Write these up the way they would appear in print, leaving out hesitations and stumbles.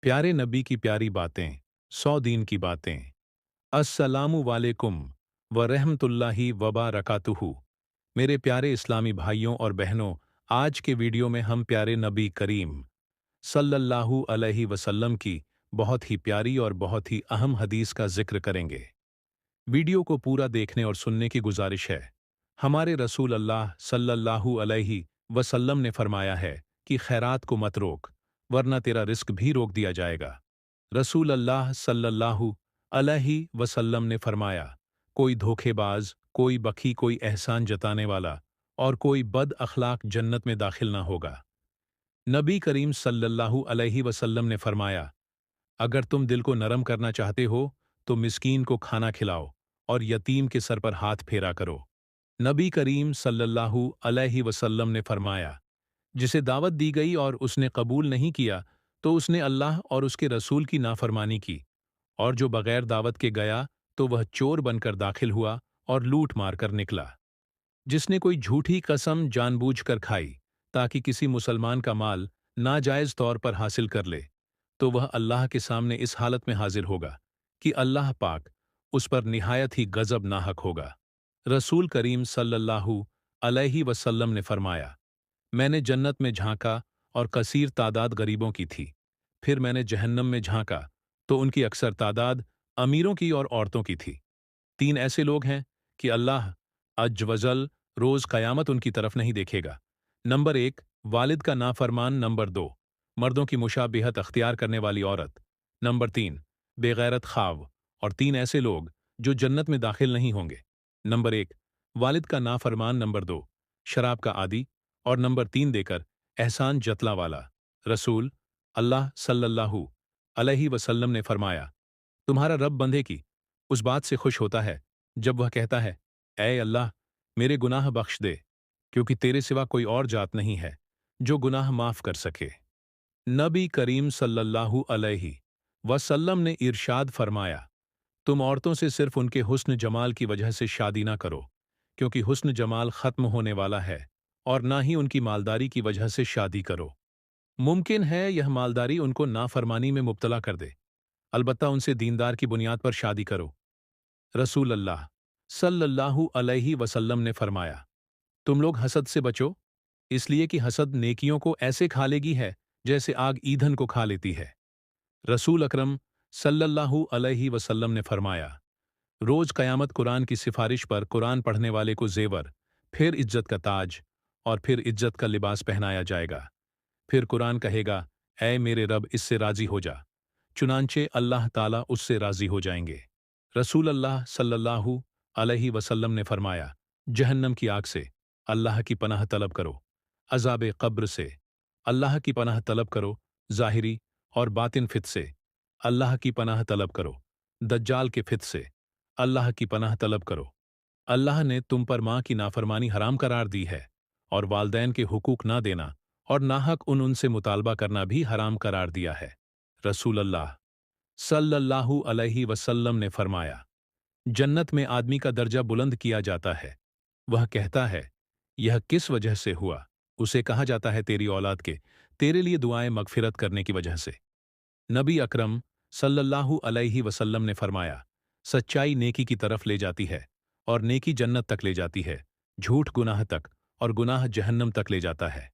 प्यारे नबी की प्यारी बातें, 100 दीन की बातें। अस्सलामु वालेकुम व रहमतुल्लाहि व बरकातुहू। मेरे प्यारे इस्लामी भाइयों और बहनों, आज के वीडियो में हम प्यारे नबी करीम सल्लल्लाहु अलैहि वसल्लम की बहुत ही प्यारी और बहुत ही अहम हदीस का जिक्र करेंगे। वीडियो को पूरा देखने और सुनने की गुजारिश है। हमारे रसूल अल्लाह सल्लल्लाहु अलैहि वसल्लम ने फरमाया है कि खैरात को मत रोक, वरना तेरा रिस्क भी रोक दिया जाएगा। रसूल अल्लाह सल्लल्लाहु अलैहि वसल्लम ने फरमाया, कोई धोखेबाज, कोई बखी, कोई एहसान जताने वाला और कोई बद अखलाक जन्नत में दाखिल ना होगा। नबी करीम सल्लल्लाहु अलैहि वसल्लम ने फरमाया, अगर तुम दिल को नरम करना चाहते हो तो मिस्कीन को खाना खिलाओ और यतीम के सर पर हाथ फेरा करो। नबी करीम सल्लल्लाहु अलैहि वसल्लम ने फरमाया, जिसे दावत दी गई और उसने कबूल नहीं किया तो उसने अल्लाह और उसके रसूल की नाफरमानी की, और जो बगैर दावत के गया तो वह चोर बनकर दाखिल हुआ और लूट मार कर निकला। जिसने कोई झूठी कसम जानबूझकर खाई ताकि किसी मुसलमान का माल नाजायज तौर पर हासिल कर ले, तो वह अल्लाह के सामने इस हालत में हाजिर होगा कि अल्लाह पाक उस पर निहायत ही गजब नाहक होगा। रसूल करीम सल्लल्लाहु अलैहि वसल्लम ने फरमाया, मैंने जन्नत में झांका और कसीर तादाद गरीबों की थी। फिर मैंने जहन्नम में झांका तो उनकी अक्सर तादाद अमीरों की और औरतों की थी। तीन ऐसे लोग हैं कि अल्लाह अज वजल रोज कयामत उनकी तरफ नहीं देखेगा। नंबर एक, वालिद का नाफरमान। नंबर दो, मर्दों की मुशाबिहत अख्तियार करने वाली औरत। नंबर तीन, बेगैरत ख्वाब। और तीन ऐसे लोग जो जन्नत में दाखिल नहीं होंगे। नंबर एक, वालिद का नाफरमान। नंबर दो, शराब का आदी। और नंबर तीन देकर एहसान जतला वाला। रसूल अल्लाह सल्लल्लाहु अलैहि वसल्लम ने फरमाया, तुम्हारा रब बंदे की उस बात से खुश होता है जब वह कहता है, ऐ अल्लाह, मेरे गुनाह बख्श दे, क्योंकि तेरे सिवा कोई और जात नहीं है जो गुनाह माफ कर सके। नबी करीम सल्लल्लाहु अलैहि वसल्लम ने इरशाद फरमाया, तुम औरतों से सिर्फ उनके हुस्न जमाल की वजह से शादी ना करो, क्योंकि हुस्न जमाल खत्म होने वाला है, और ना ही उनकी मालदारी की वजह से शादी करो। मुमकिन है यह मालदारी उनको नाफरमानी में मुब्तला कर दे, अलबत्ता उनसे दीनदार की बुनियाद पर शादी करो। रसूल अल्लाह सल्लल्लाहु अलैहि वसल्लम ने फरमाया, तुम लोग हसद से बचो, इसलिए कि हसद नेकियों को ऐसे खा लेगी है जैसे आग ईंधन को खा लेती है। रसूल अकरम सल्लल्लाहु अलैहि वसल्लम ने फरमाया, रोज कयामत कुरान की सिफारिश पर कुरान पढ़ने वाले को जेवर, फिर इज्जत का ताज और फिर इज्जत का लिबास पहनाया जाएगा। फिर कुरान कहेगा, ऐ मेरे रब, इससे राजी हो जा। चुनांचे अल्लाह ताला उससे राजी हो जाएंगे। रसूल अल्लाह सल्लल्लाहु अलैहि वसल्लम ने फरमाया, जहन्नम की आग से अल्लाह की पनाह तलब करो, अज़ाब कब्र से अल्लाह की पनाह तलब करो, ज़ाहिरी और बातिन फित से अल्लाह की पनाह तलब करो, दज्जाल के फित से अल्लाह की पनाह तलब करो। अल्लाह ने तुम पर माँ की नाफरमानी हराम करार दी है, और वालदैन के हुकूक ना देना और नाहक उनसे मुतालबा करना भी हराम करार दिया है। रसूल अल्लाह सल्लल्लाहु अलैहि वसल्लम ने फरमाया, जन्नत में आदमी का दर्जा बुलंद किया जाता है। वह कहता है, यह किस वजह से हुआ? उसे कहा जाता है, तेरी औलाद के तेरे लिए दुआएं मगफिरत करने की वजह से। नबी अकरम सल्लल्लाहु अलैहि वसल्लम ने फरमाया, सच्चाई नेकी की तरफ ले जाती है और नेकी जन्नत तक ले जाती है, झूठ गुनाह तक और गुनाह जहन्नम तक ले जाता है।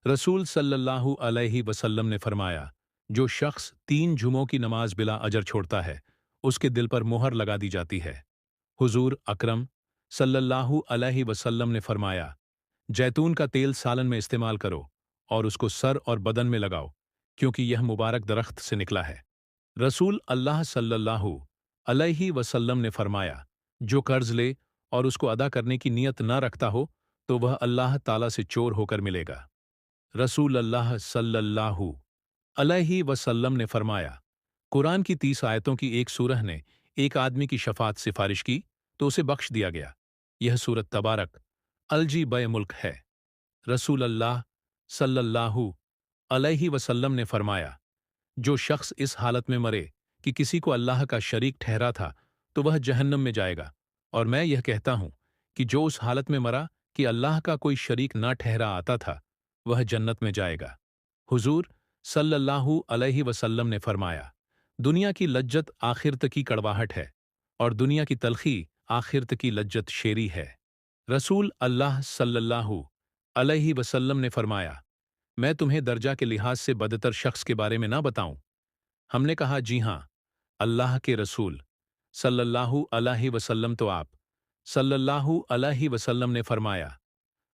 रसूल सल्लल्लाहु अलैहि वसल्लम ने फरमाया, जो शख्स 3 जुमों की नमाज बिला अजर छोड़ता है, उसके दिल पर मोहर लगा दी जाती है। हुजूर अकरम सल्लल्लाहु अलैहि वसल्लम ने फरमाया, जैतून का तेल सालन में इस्तेमाल करो और उसको सर और बदन में लगाओ, क्योंकि यह मुबारक दरख्त से निकला है। रसूल अल्लाह सल्लल्लाहु अलैहि वसल्लम ने फरमाया, जो कर्ज ले और उसको अदा करने की नीयत ना रखता हो तो वह अल्लाह ताला से चोर होकर मिलेगा। रसूल अल्लाह सल्लल्लाहु अलैहि वसल्लम ने फरमाया, कुरान की 30 आयतों की एक सूरह ने एक आदमी की शफात सिफारिश की तो उसे बख्श दिया गया। यह सूरत तबारक अलजी बय मुल्क है। रसूल अल्लाह सल्लल्लाहु अलैहि वसल्लम ने फरमाया, जो शख्स इस हालत में मरे कि किसी को अल्लाह का शरीक ठहरा था तो वह जहन्नम में जाएगा, और मैं यह कहता हूं कि जो उस हालत में मरा कि अल्लाह का कोई शरीक ना ठहरा आता था, वह जन्नत में जाएगा। हुजूर सल्लल्लाहु अलैहि वसल्लम ने फरमाया, दुनिया की लज्जत आखिरत की कड़वाहट है और दुनिया की तलखी आखिरत की लज्जत शेरी है। रसूल अल्लाह सल्लल्लाहु अलैहि वसल्लम ने फरमाया, मैं तुम्हें दर्जा के लिहाज से बदतर शख्स के बारे में ना बताऊं? हमने कहा, जी हां, अल्लाह के रसूल सल्लल्लाहु अलैहि वसल्लम। तो आप सल्लल्लाहु अलैहि वसल्लम ने फरमाया,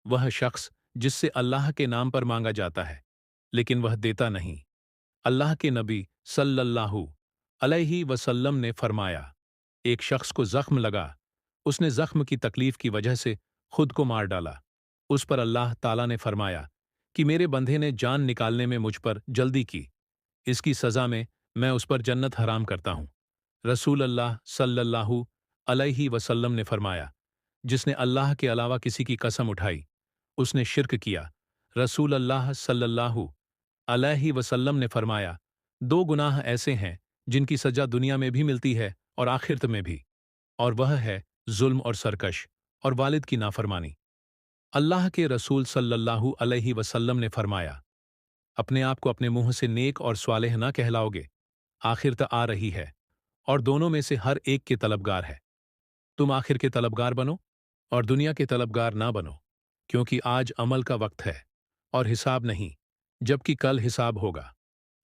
वह शख्स जिससे अल्लाह के नाम पर मांगा जाता है लेकिन वह देता नहीं। अल्लाह के नबी सल्लल्लाहु अलैहि वसल्लम ने फरमाया, एक शख्स को जख्म लगा, उसने जख्म की तकलीफ की वजह से खुद को मार डाला। उस पर अल्लाह ताला ने फरमाया कि मेरे बंधे ने जान निकालने में मुझ पर जल्दी की, इसकी सजा में मैं उस पर जन्नत हराम करता हूं। रसूल अल्लाह सल्लल्लाहु अलैहि वसल्लम ने फरमाया, जिसने अल्लाह के अलावा किसी की कसम उठाई, उसने शिर्क किया। रसूल अल्लाह सल्लल्लाहु अलैहि वसल्लम ने फरमाया, दो गुनाह ऐसे हैं जिनकी सजा दुनिया में भी मिलती है और आखिरत में भी, और वह है जुल्म और सरकश और वालिद की नाफरमानी। अल्लाह के रसूल सल्लल्लाहु अलैहि वसल्लम ने फरमाया, अपने आप को अपने मुंह से नेक और स्वालेह ना कहलाओगे, आखिरत आ रही है और दोनों में से हर एक के तलबगार है। तुम आखिर के तलबगार बनो और दुनिया के तलबगार ना बनो, क्योंकि आज अमल का वक्त है और हिसाब नहीं, जबकि कल हिसाब होगा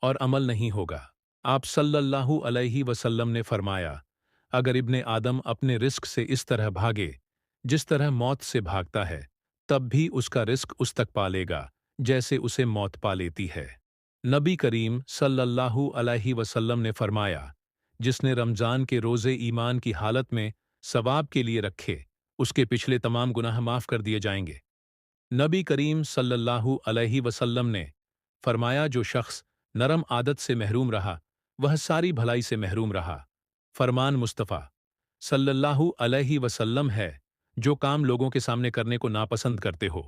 और अमल नहीं होगा। आप सल्लल्लाहु अलैहि वसल्लम ने फरमाया, अगर इब्ने आदम अपने रिस्क से इस तरह भागे जिस तरह मौत से भागता है, तब भी उसका रिस्क उस तक पा लेगा जैसे उसे मौत पा लेती है। नबी करीम सल्लल्लाहु अलैहि वसल्लम ने फरमाया, जिसने रमजान के रोजे ईमान की हालत में सवाब के लिए रखे, उसके पिछले तमाम गुनाह माफ कर दिए जाएंगे। नबी करीम सल्लल्लाहु अलैहि वसल्लम ने फरमाया, जो शख्स नरम आदत से महरूम रहा, वह सारी भलाई से महरूम रहा। फरमान मुस्तफ़ा सल्लल्लाहु अलैहि वसल्लम है, जो काम लोगों के सामने करने को नापसंद करते हो,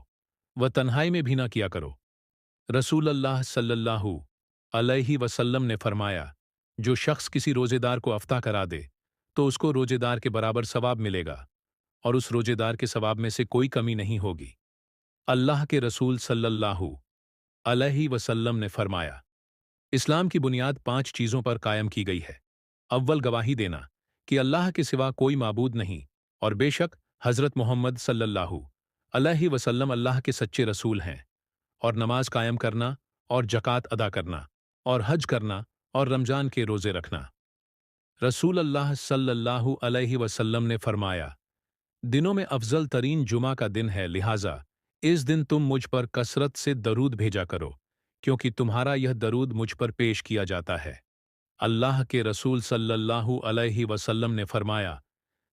वह तन्हाई में भी ना किया करो। रसूल अल्लाह सल्लल्लाहु अलैहि वसल्लम ने फरमाया, जो शख्स किसी रोजेदार को अफ्ताह करा दे, तो उसको रोजेदार के बराबर सवाब मिलेगा और उस रोजेदार के सवाब में से कोई कमी नहीं होगी। अल्लाह के रसूल सल्लल्लाहु अलैहि वसल्लम ने फरमाया, इस्लाम की बुनियाद 5 चीज़ों पर कायम की गई है। अव्वल गवाही देना कि अल्लाह के सिवा कोई माबूद नहीं और बेशक हज़रत मोहम्मद सल्लल्लाहु अलैहि वसल्लम अल्लाह के सच्चे रसूल हैं, और नमाज कायम करना और ज़कात अदा करना और हज करना और रमजान के रोज़े रखना। रसूल अल्लाह सल्लल्लाहु अलैहि वसल्लम ने फरमाया, दिनों में अफजल तरीन जुमा का दिन है, लिहाजा इस दिन तुम मुझ पर कसरत से दरूद भेजा करो, क्योंकि तुम्हारा यह दरूद मुझ पर पेश किया जाता है। अल्लाह के रसूल सल्लल्लाहु अलैहि वसल्लम ने फरमाया,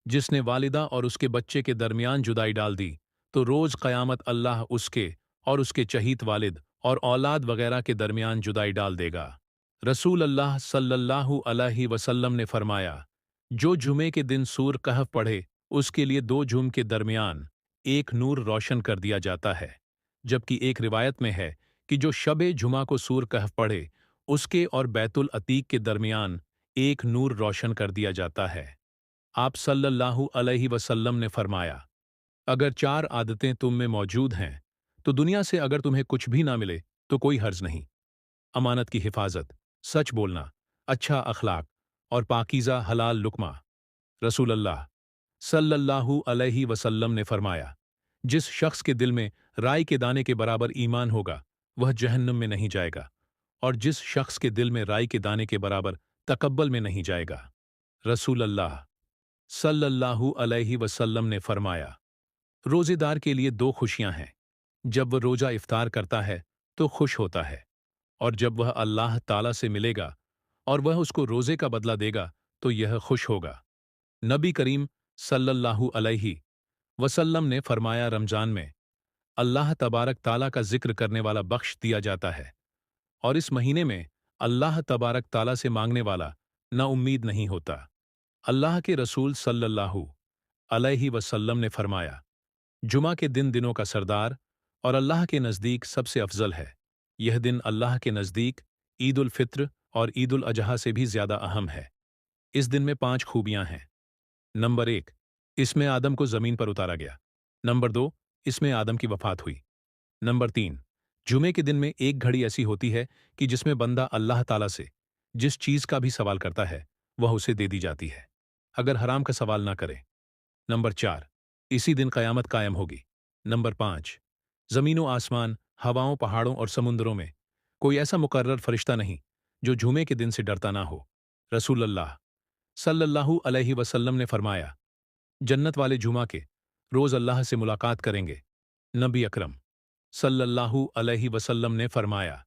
जिसने वालिदा और उसके बच्चे के दरमियान जुदाई डाल दी, तो रोज़ क़यामत अल्लाह उसके और उसके चहीत वालिद और औलाद वगैरह के दरमियान जुदाई डाल देगा। रसूल अल्लाह सल्लल्लाहु अलैहि वसल्लम ने फरमाया, जो जुमे के दिन सूर कहफ पढ़े, उसके लिए 2 जुम के दरमियान एक नूर रोशन कर दिया जाता है। जबकि एक रिवायत में है कि जो शबे जुमा को सूर कहफ पढ़े, उसके और बैतुल अतीक के दरमियान एक नूर रोशन कर दिया जाता है। आप सल्लल्लाहु अलैहि वसल्लम ने फरमाया, अगर 4 आदतें तुम में मौजूद हैं, तो दुनिया से अगर तुम्हें कुछ भी ना मिले तो कोई हर्ज नहीं। अमानत की हिफाजत, सच बोलना, अच्छा अखलाक और पाकीज़ा हलाल लुक्मा। रसूल अल्लाह सल्लल्लाहु अलैहि वसल्लम ने फरमाया, जिस शख्स के दिल में राई के दाने के बराबर ईमान होगा, वह जहन्नम में नहीं जाएगा, और जिस शख्स के दिल में राई के दाने के बराबर तकब्बल में नहीं जाएगा। रसूल अल्लाह सल्लल्लाहु अलैहि वसल्लम ने फरमाया, रोजेदार के लिए 2 खुशियां हैं, जब वह रोजा इफ्तार करता है तो खुश होता है, और जब वह अल्लाह ताला से मिलेगा और वह उसको रोजे का बदला देगा तो यह खुश होगा। नबी करीम सल्लल्लाहु अलैहि वसल्लम ने फरमाया, रमजान में अल्लाह तबारक ताला का जिक्र करने वाला बख्श दिया जाता है, और इस महीने में अल्लाह तबारक ताला से मांगने वाला ना उम्मीद नहीं होता। अल्लाह के रसूल सल्लल्लाहु अलैहि वसल्लम ने फरमाया, जुमा के दिन दिनों का सरदार और अल्लाह के नज़दीक सबसे अफजल है। यह दिन अल्लाह के नज़दीक ईद उल फित्र और ईद उल अजहा से भी ज़्यादा अहम है। इस दिन में 5 खूबियां हैं। नंबर 1, इसमें आदम को ज़मीन पर उतारा गया। नंबर 2, इसमें आदम की वफ़ात हुई। नंबर 3, जुमे के दिन में एक घड़ी ऐसी होती है कि जिसमें बंदा अल्लाह ताला से जिस चीज का भी सवाल करता है वह उसे दे दी जाती है, अगर हराम का सवाल ना करे। नंबर 4, इसी दिन कयामत कायम होगी। नंबर 5, जमीनों आसमान, हवाओं, पहाड़ों और समुद्रों में कोई ऐसा मुकर्रर फरिश्ता नहीं जो जुमे के दिन से डरता ना हो। रसूल अल्लाह सल्लल्लाहु अलैहि वसल्लम ने फरमाया, जन्नत वाले जुमा के रोज अल्लाह से मुलाकात करेंगे। नबी अकरम सल्लल्लाहु अलैहि वसल्लम ने फरमाया,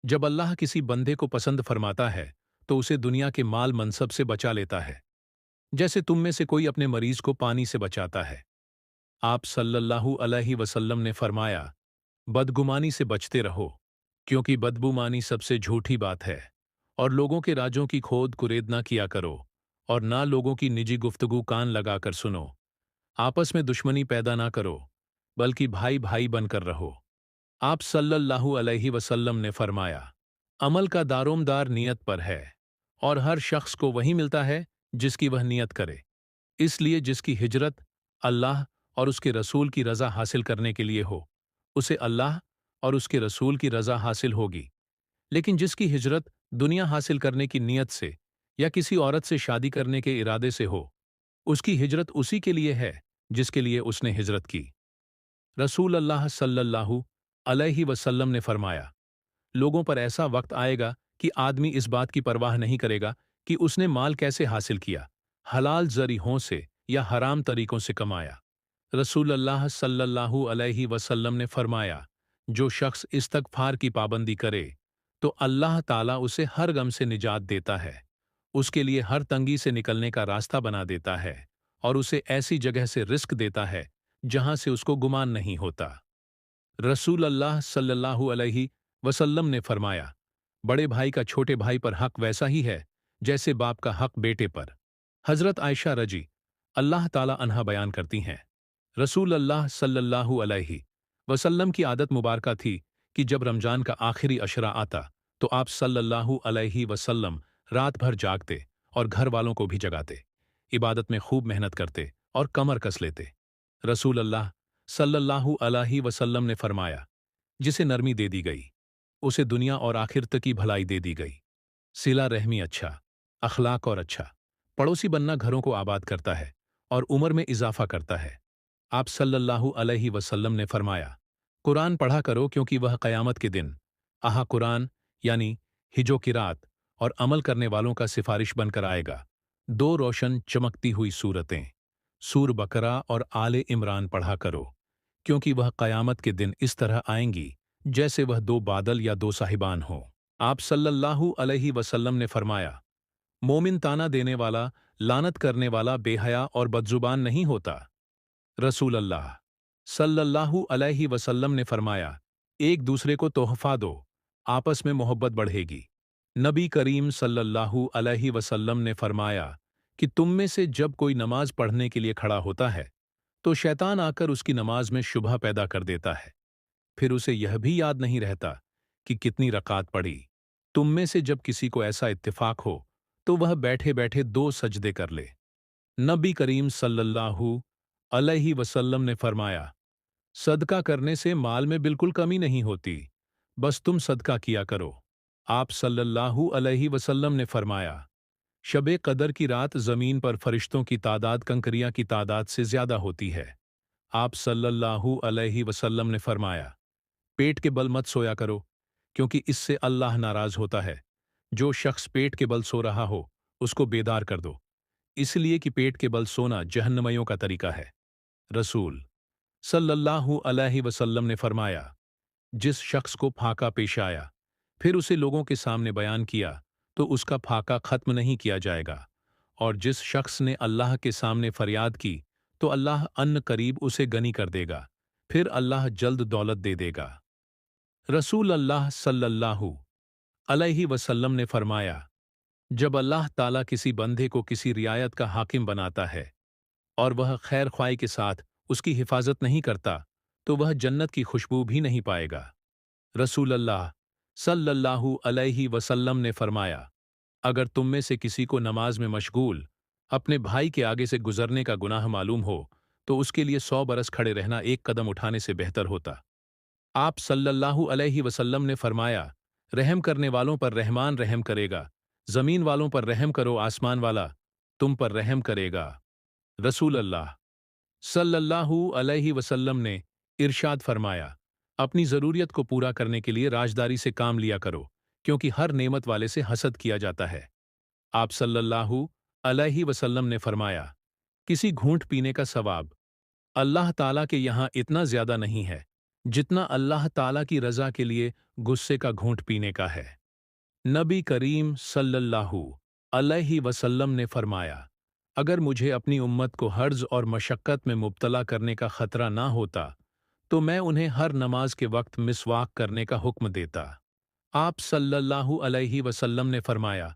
जब अल्लाह किसी बंदे को पसंद फरमाता है तो उसे दुनिया के माल मनसब से बचा लेता है, जैसे तुम में से कोई अपने मरीज को पानी से बचाता है। आप सल्लल्लाहु अलैहि वसल्लम ने फरमाया, बदगुमानी से बचते रहो, क्योंकि बदगुमानी सबसे झूठी बात है, और लोगों के राजों की खोद कुरेद ना किया करो, और ना लोगों की निजी गुफ्तगू कान लगाकर सुनो। आपस में दुश्मनी पैदा ना करो, बल्कि भाई भाई बनकर रहो। आप सल्लल्लाहु अलैहि वसल्लम ने फरमाया, अमल का दारोमदार नियत पर है, और हर शख्स को वही मिलता है जिसकी वह नियत करे। इसलिए जिसकी हिजरत अल्लाह और उसके रसूल की रज़ा हासिल करने के लिए हो, उसे अल्लाह और उसके रसूल की रज़ा हासिल होगी। लेकिन जिसकी हिजरत दुनिया हासिल करने की नीयत से या किसी औरत से शादी करने के इरादे से हो, उसकी हिजरत उसी के लिए है जिसके लिए उसने हिजरत की। रसूल अल्लाह सल्लल्लाहु अलैहि वसल्लम ने फरमाया, लोगों पर ऐसा वक्त आएगा कि आदमी इस बात की परवाह नहीं करेगा कि उसने माल कैसे हासिल किया, हलाल ज़रियों से या हराम तरीकों से कमाया। रसूल अल्लाह सल्लल्लाहु अलैहि वसल्लम ने फरमाया, जो शख्स इस्तगफार की पाबंदी करे तो अल्लाह ताला उसे हर गम से निजात देता है, उसके लिए हर तंगी से निकलने का रास्ता बना देता है, और उसे ऐसी जगह से रिस्क देता है जहां से उसको गुमान नहीं होता। रसूल अल्लाह सल्लल्लाहु अलैहि वसल्लम ने फरमाया, बड़े भाई का छोटे भाई पर हक वैसा ही है जैसे बाप का हक बेटे पर। हजरत आयशा रजी अल्लाह ताला अन्हा बयान करती हैं, रसूल अल्लाह सल्लल्लाहु अलैहि वसल्लम की आदत मुबारका थी कि जब रमजान का आखिरी अशरा आता तो आप सल्लल्लाहु अलैहि वसल्लम रात भर जागते और घर वालों को भी जगाते, इबादत में खूब मेहनत करते और कमर कस लेते। रसूल अल्लाह सल्लल्लाहु अलैहि वसल्लम ने फरमाया, जिसे नरमी दे दी गई उसे दुनिया और आखिरत की भलाई दे दी गई। सिला रहमी अच्छा, अखलाक और अच्छा पड़ोसी बनना घरों को आबाद करता है और उम्र में इजाफा करता है। आप सल्लल्लाहु अलैहि वसल्लम ने फरमाया, कुरान पढ़ा करो क्योंकि वह क़यामत के दिन आहा कुरान यानी हिजो की रात और अमल करने वालों का सिफारिश बनकर आएगा। दो रोशन चमकती हुई सूरतें सूर बकरा और आले इमरान पढ़ा करो, क्योंकि वह क़यामत के दिन इस तरह आएंगी जैसे वह दो बादल या दो साहिबान हों। आप सल्लल्लाहु अलैहि वसल्लम ने फरमाया, मोमिन ताना देने वाला, लानत करने वाला, बेहया और बदजुबान नहीं होता। रसूल अल्लाह सल्लल्लाहु अलैहि वसल्लम ने फरमाया, एक दूसरे को तोहफा दो, आपस में मोहब्बत बढ़ेगी। नबी करीम सल्लल्लाहु अलैहि वसल्लम ने फरमाया कि तुम में से जब कोई नमाज पढ़ने के लिए खड़ा होता है तो शैतान आकर उसकी नमाज में शुबह पैदा कर देता है, फिर उसे यह भी याद नहीं रहता कि कितनी रकात पढ़ी। तुम में से जब किसी को ऐसा इत्तेफाक हो तो वह बैठे बैठे दो सजदे कर ले। नबी करीम सल्लल्लाहु अलैहि वसल्लम ने फरमाया, सदका करने से माल में बिल्कुल कमी नहीं होती, बस तुम सदका किया करो। आप सल्लल्लाहु अलैहि वसल्लम ने फरमाया, शबे कदर की रात जमीन पर फरिश्तों की तादाद कंकरियां की तादाद से ज्यादा होती है। आप सल्लल्लाहु अलैहि वसल्लम ने फरमाया, पेट के बल मत सोया करो, क्योंकि इससे अल्लाह नाराज होता है। जो शख्स पेट के बल सो रहा हो उसको बेदार कर दो, इसलिए कि पेट के बल सोना जहन्नमियों का तरीका है। रसूल सल्लल्लाहु अलैहि वसल्लम ने फरमाया, जिस शख्स को फाका पेश आया फिर उसे लोगों के सामने बयान किया तो उसका फाका खत्म नहीं किया जाएगा, और जिस शख्स ने अल्लाह के सामने फरियाद की तो अल्लाह अन्न करीब उसे गनी कर देगा, फिर अल्लाह जल्द दौलत दे देगा। रसूल अल्लाह सल्लल्लाहु अलैहि वसल्लम ने फरमाया, जब अल्लाह ताला किसी बंदे को किसी रियायत का हाकिम बनाता है और वह खैर ख्वाही के साथ उसकी हिफाजत नहीं करता तो वह जन्नत की खुशबू भी नहीं पाएगा। रसूल अल्लाह सल्लल्लाहु अलैहि वसल्लम ने फरमाया, अगर तुम में से किसी को नमाज में मशगूल अपने भाई के आगे से गुजरने का गुनाह मालूम हो तो उसके लिए 100 बरस खड़े रहना एक कदम उठाने से बेहतर होता। आप सल्लल्लाहु अलैहि वसल्लम ने फरमाया, रहम करने वालों पर रहमान रहम करेगा, जमीन वालों पर रहम करो, आसमान वाला तुम पर रहम करेगा। रसूल अल्लाह सल्लल्लाहु अलैहि वसल्लम ने इरशाद फरमाया, अपनी ज़रूरियत को पूरा करने के लिए राजदारी से काम लिया करो, क्योंकि हर नेमत वाले से हसद किया जाता है। आप सल्लल्लाहु अलैहि वसल्लम ने फरमाया, किसी घूंट पीने का सवाब अल्लाह ताला के यहाँ इतना ज्यादा नहीं है जितना अल्लाह ताला की रजा के लिए गुस्से का घूंट पीने का है। नबी करीम सल्लल्लाहु अलैहि वसल्लम ने फरमाया, अगर मुझे अपनी उम्मत को हर्ज और मशक्कत में मुब्तला करने का खतरा ना होता तो मैं उन्हें हर नमाज के वक्त मिसवाक करने का हुक्म देता। आप सल्लल्लाहु अलैहि वसल्लम ने फरमाया,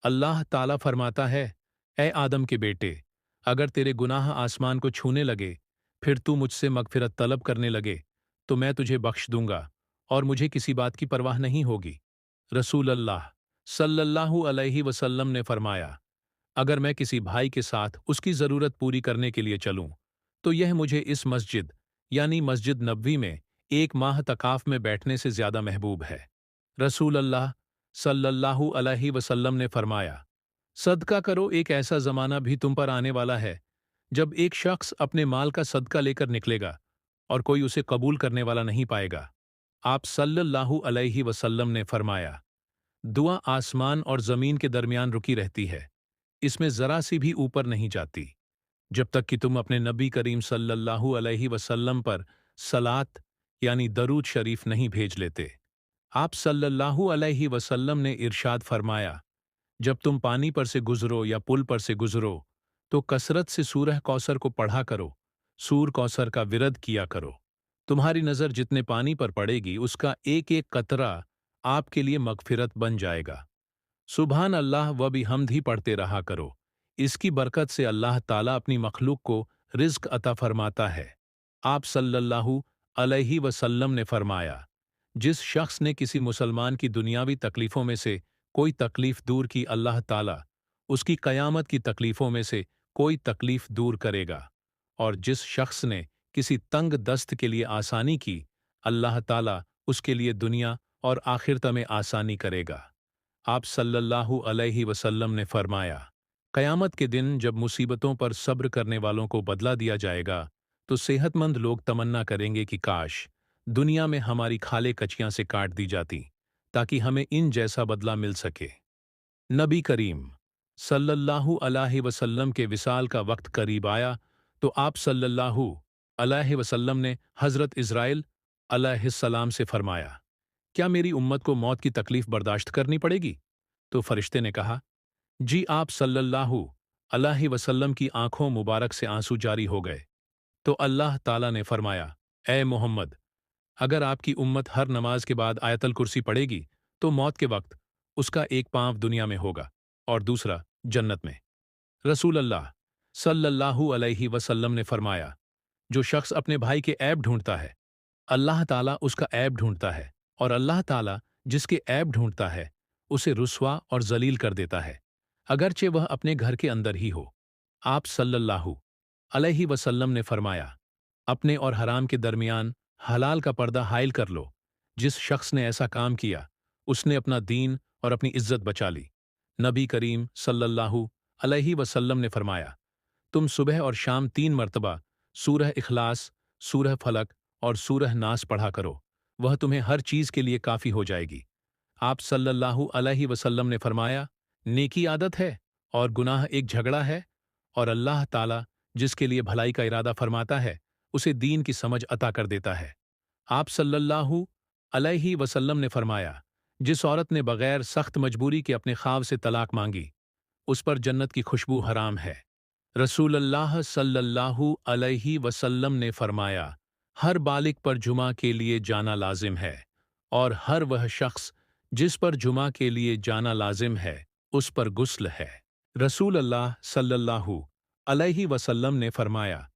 अल्लाह ताला फरमाता है, ए आदम के बेटे, अगर तेरे गुनाह आसमान को छूने लगे फिर तू मुझसे मगफिरत तलब करने लगे तो मैं तुझे बख्श दूंगा और मुझे किसी बात की परवाह नहीं होगी। रसूल अल्लाह सल्लल्लाहु अलैहि वसल्लम ने फरमाया, अगर मैं किसी भाई के साथ उसकी ज़रूरत पूरी करने के लिए चलूं तो यह मुझे इस मस्जिद यानी मस्जिद नबवी में एक माह तकाफ में बैठने से ज़्यादा महबूब है। रसूल अल्लाह सल्लल्लाहु अलैहि वसल्लम ने फरमाया, सदका करो, एक ऐसा ज़माना भी तुम पर आने वाला है जब एक शख्स अपने माल का सदका लेकर निकलेगा और कोई उसे कबूल करने वाला नहीं पाएगा। आप सल्लल्लाहु अलैहि वसल्लम ने फरमाया, दुआ आसमान और ज़मीन के दरमियान रुकी रहती है, इसमें ज़रा सी भी ऊपर नहीं जाती जब तक कि तुम अपने नबी करीम सल्लल्लाहु अलैहि वसल्लम पर सलात यानी दरूद शरीफ नहीं भेज लेते। आप सल्लल्लाहु अलैहि वसल्लम ने इरशाद फरमाया, जब तुम पानी पर से गुजरो या पुल पर से गुजरो तो कसरत से सूरह कौसर को पढ़ा करो, सूर कौसर का विरद किया करो। तुम्हारी नज़र जितने पानी पर पड़ेगी उसका एक एक कतरा आपके लिए मगफिरत बन जाएगा। सुभान अल्लाह व बिहम्द ही पढ़ते रहा करो, इसकी बरकत से अल्लाह ताला अपनी मखलूक को रिज्क अता फरमाता है। आप सल्लल्लाहु अलैहि वसल्लम ने फरमाया, जिस शख्स ने किसी मुसलमान की दुनियावी तकलीफ़ों में से कोई तकलीफ़ दूर की, अल्लाह ताला उसकी क़यामत की तकलीफ़ों में से कोई तकलीफ़ दूर करेगा, और जिस शख्स ने किसी तंग दस्त के लिए आसानी की, अल्लाह ताला उसके लिए दुनिया और आखिरत में आसानी करेगा। आप सल्लल्लाहु अलैहि वसल्लम ने फरमाया, क़यामत के दिन जब मुसीबतों पर सब्र करने वालों को बदला दिया जाएगा तो सेहतमंद लोग तमन्ना करेंगे कि काश दुनिया में हमारी खाले कचियां से काट दी जाती ताकि हमें इन जैसा बदला मिल सके। नबी करीम सल्लल्लाहु अलैहि वसल्लम के विसाल का वक्त करीब आया तो आप सल्लल्लाहु अलैहि वसल्लम ने हज़रत इज़राइल अलैहिस्सलाम से फरमाया, क्या मेरी उम्मत को मौत की तकलीफ बर्दाश्त करनी पड़ेगी? तो फरिश्ते ने कहा, जी। आप सल्लल्लाहु अलैहि वसल्लम की आंखों मुबारक से आंसू जारी हो गए तो अल्लाह ताला ने फरमाया, ए मोहम्मद, अगर आपकी उम्मत हर नमाज के बाद आयतल कुर्सी पढ़ेगी तो मौत के वक्त उसका एक पांव दुनिया में होगा और दूसरा जन्नत में। रसूल अल्लाह सल्लल्लाहु अलैहि वसल्लम ने फरमाया, जो शख्स अपने भाई के ऐब ढूंढता है अल्लाह ताला उसका ऐब ढूंढता है, और अल्लाह ताला जिसके ऐब ढूंढता है उसे रुस्वा और जलील कर देता है, अगरचे वह अपने घर के अंदर ही हो। आप सल्लल्लाहु अलैहि वसल्लम ने फरमाया, अपने और हराम के दरमियान हलाल का पर्दा हाइल कर लो। जिस शख्स ने ऐसा काम किया उसने अपना दीन और अपनी इज्जत बचा ली। नबी करीम सल्लल्लाहु अलैहि वसल्लम ने फरमाया, तुम सुबह और शाम 3 मरतबा सूरह इखलास, सूरह फलक और सूरह नास पढ़ा करो, वह तुम्हें हर चीज के लिए काफी हो जाएगी। आप सल्लल्लाहु अलैहि वसल्लम ने फरमाया, नेकी आदत है और गुनाह एक झगड़ा है, और अल्लाह ताला जिसके लिए भलाई का इरादा फरमाता है उसे दीन की समझ अता कर देता है। आप सल्लल्लाहु अलैहि वसल्लम ने फरमाया, जिस औरत ने बगैर सख्त मजबूरी के अपने ख्वाब से तलाक मांगी उस पर जन्नत की खुशबू हराम है। रसूल अल्लाह सल्लल्लाहु अलैहि वसल्लम ने फरमाया, हर बालिग पर जुमा के लिए जाना लाजिम है, और हर वह शख्स जिस पर जुमा के लिए जाना लाजिम है उस पर गुस्ल है। रसूल अल्लाह सल्लल्लाहु अलैहि वसल्लम ने फरमाया,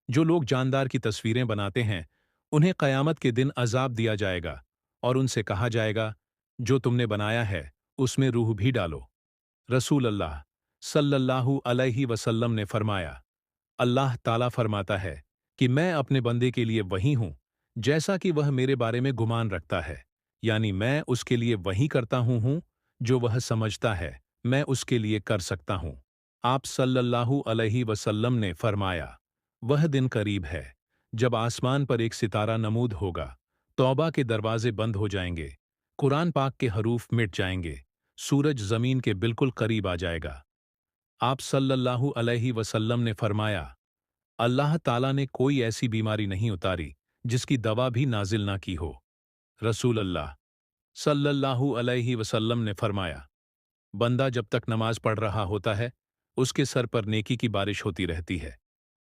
जो लोग जानदार की तस्वीरें बनाते हैं उन्हें क़यामत के दिन अजाब दिया जाएगा और उनसे कहा जाएगा, जो तुमने बनाया है उसमें रूह भी डालो। रसूल अल्लाह सल्लल्लाहु अलैहि वसल्लम ने फरमाया, अल्लाह ताला फरमाता है कि मैं अपने बंदे के लिए वही हूं जैसा कि वह मेरे बारे में गुमान रखता है, यानी मैं उसके लिए वही करता हूँ जो वह समझता है मैं उसके लिए कर सकता हूँ। आप सल्लल्लाहु अलैहि वसल्लम ने फरमाया, वह दिन करीब है जब आसमान पर एक सितारा नमूद होगा, तौबा के दरवाजे बंद हो जाएंगे, कुरान पाक के हरूफ मिट जाएंगे, सूरज जमीन के बिल्कुल करीब आ जाएगा। आप सल्लल्लाहु अलैहि वसल्लम ने फरमाया, अल्लाह ताला ने कोई ऐसी बीमारी नहीं उतारी जिसकी दवा भी नाजिल ना की हो। रसूल अल्लाह सल्लल्लाहु अलैहि वसल्लम ने फरमाया, बंदा जब तक नमाज पढ़ रहा होता है उसके सर पर नेकी की बारिश होती रहती है।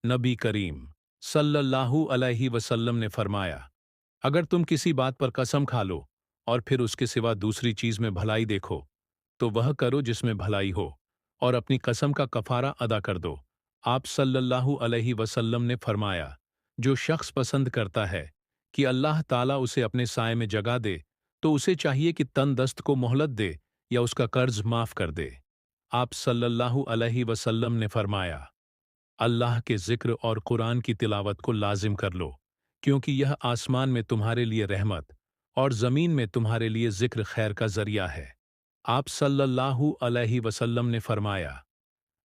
नबी करीम सल्लल्लाहु अलैहि वसल्लम ने फरमाया, अगर तुम किसी बात पर कसम खा लो और फिर उसके सिवा दूसरी चीज में भलाई देखो तो वह करो जिसमें भलाई हो, और अपनी कसम का कफारा अदा कर दो। आप सल्लल्लाहु अलैहि वसल्लम ने फरमाया, जो शख्स पसंद करता है कि अल्लाह ताला उसे अपने साए में जगा दे, तो उसे चाहिए कि तंदस्त को मोहलत दे या उसका कर्ज माफ कर दे। आप सल्लल्लाहु अलैहि वसल्लम ने फरमाया, अल्लाह के जिक्र और कुरान की तिलावत को लाजिम कर लो, क्योंकि यह आसमान में तुम्हारे लिए रहमत और जमीन में तुम्हारे लिए जिक्र खैर का जरिया है। आप सल्लल्लाहु अलैहि वसल्लम ने फरमाया,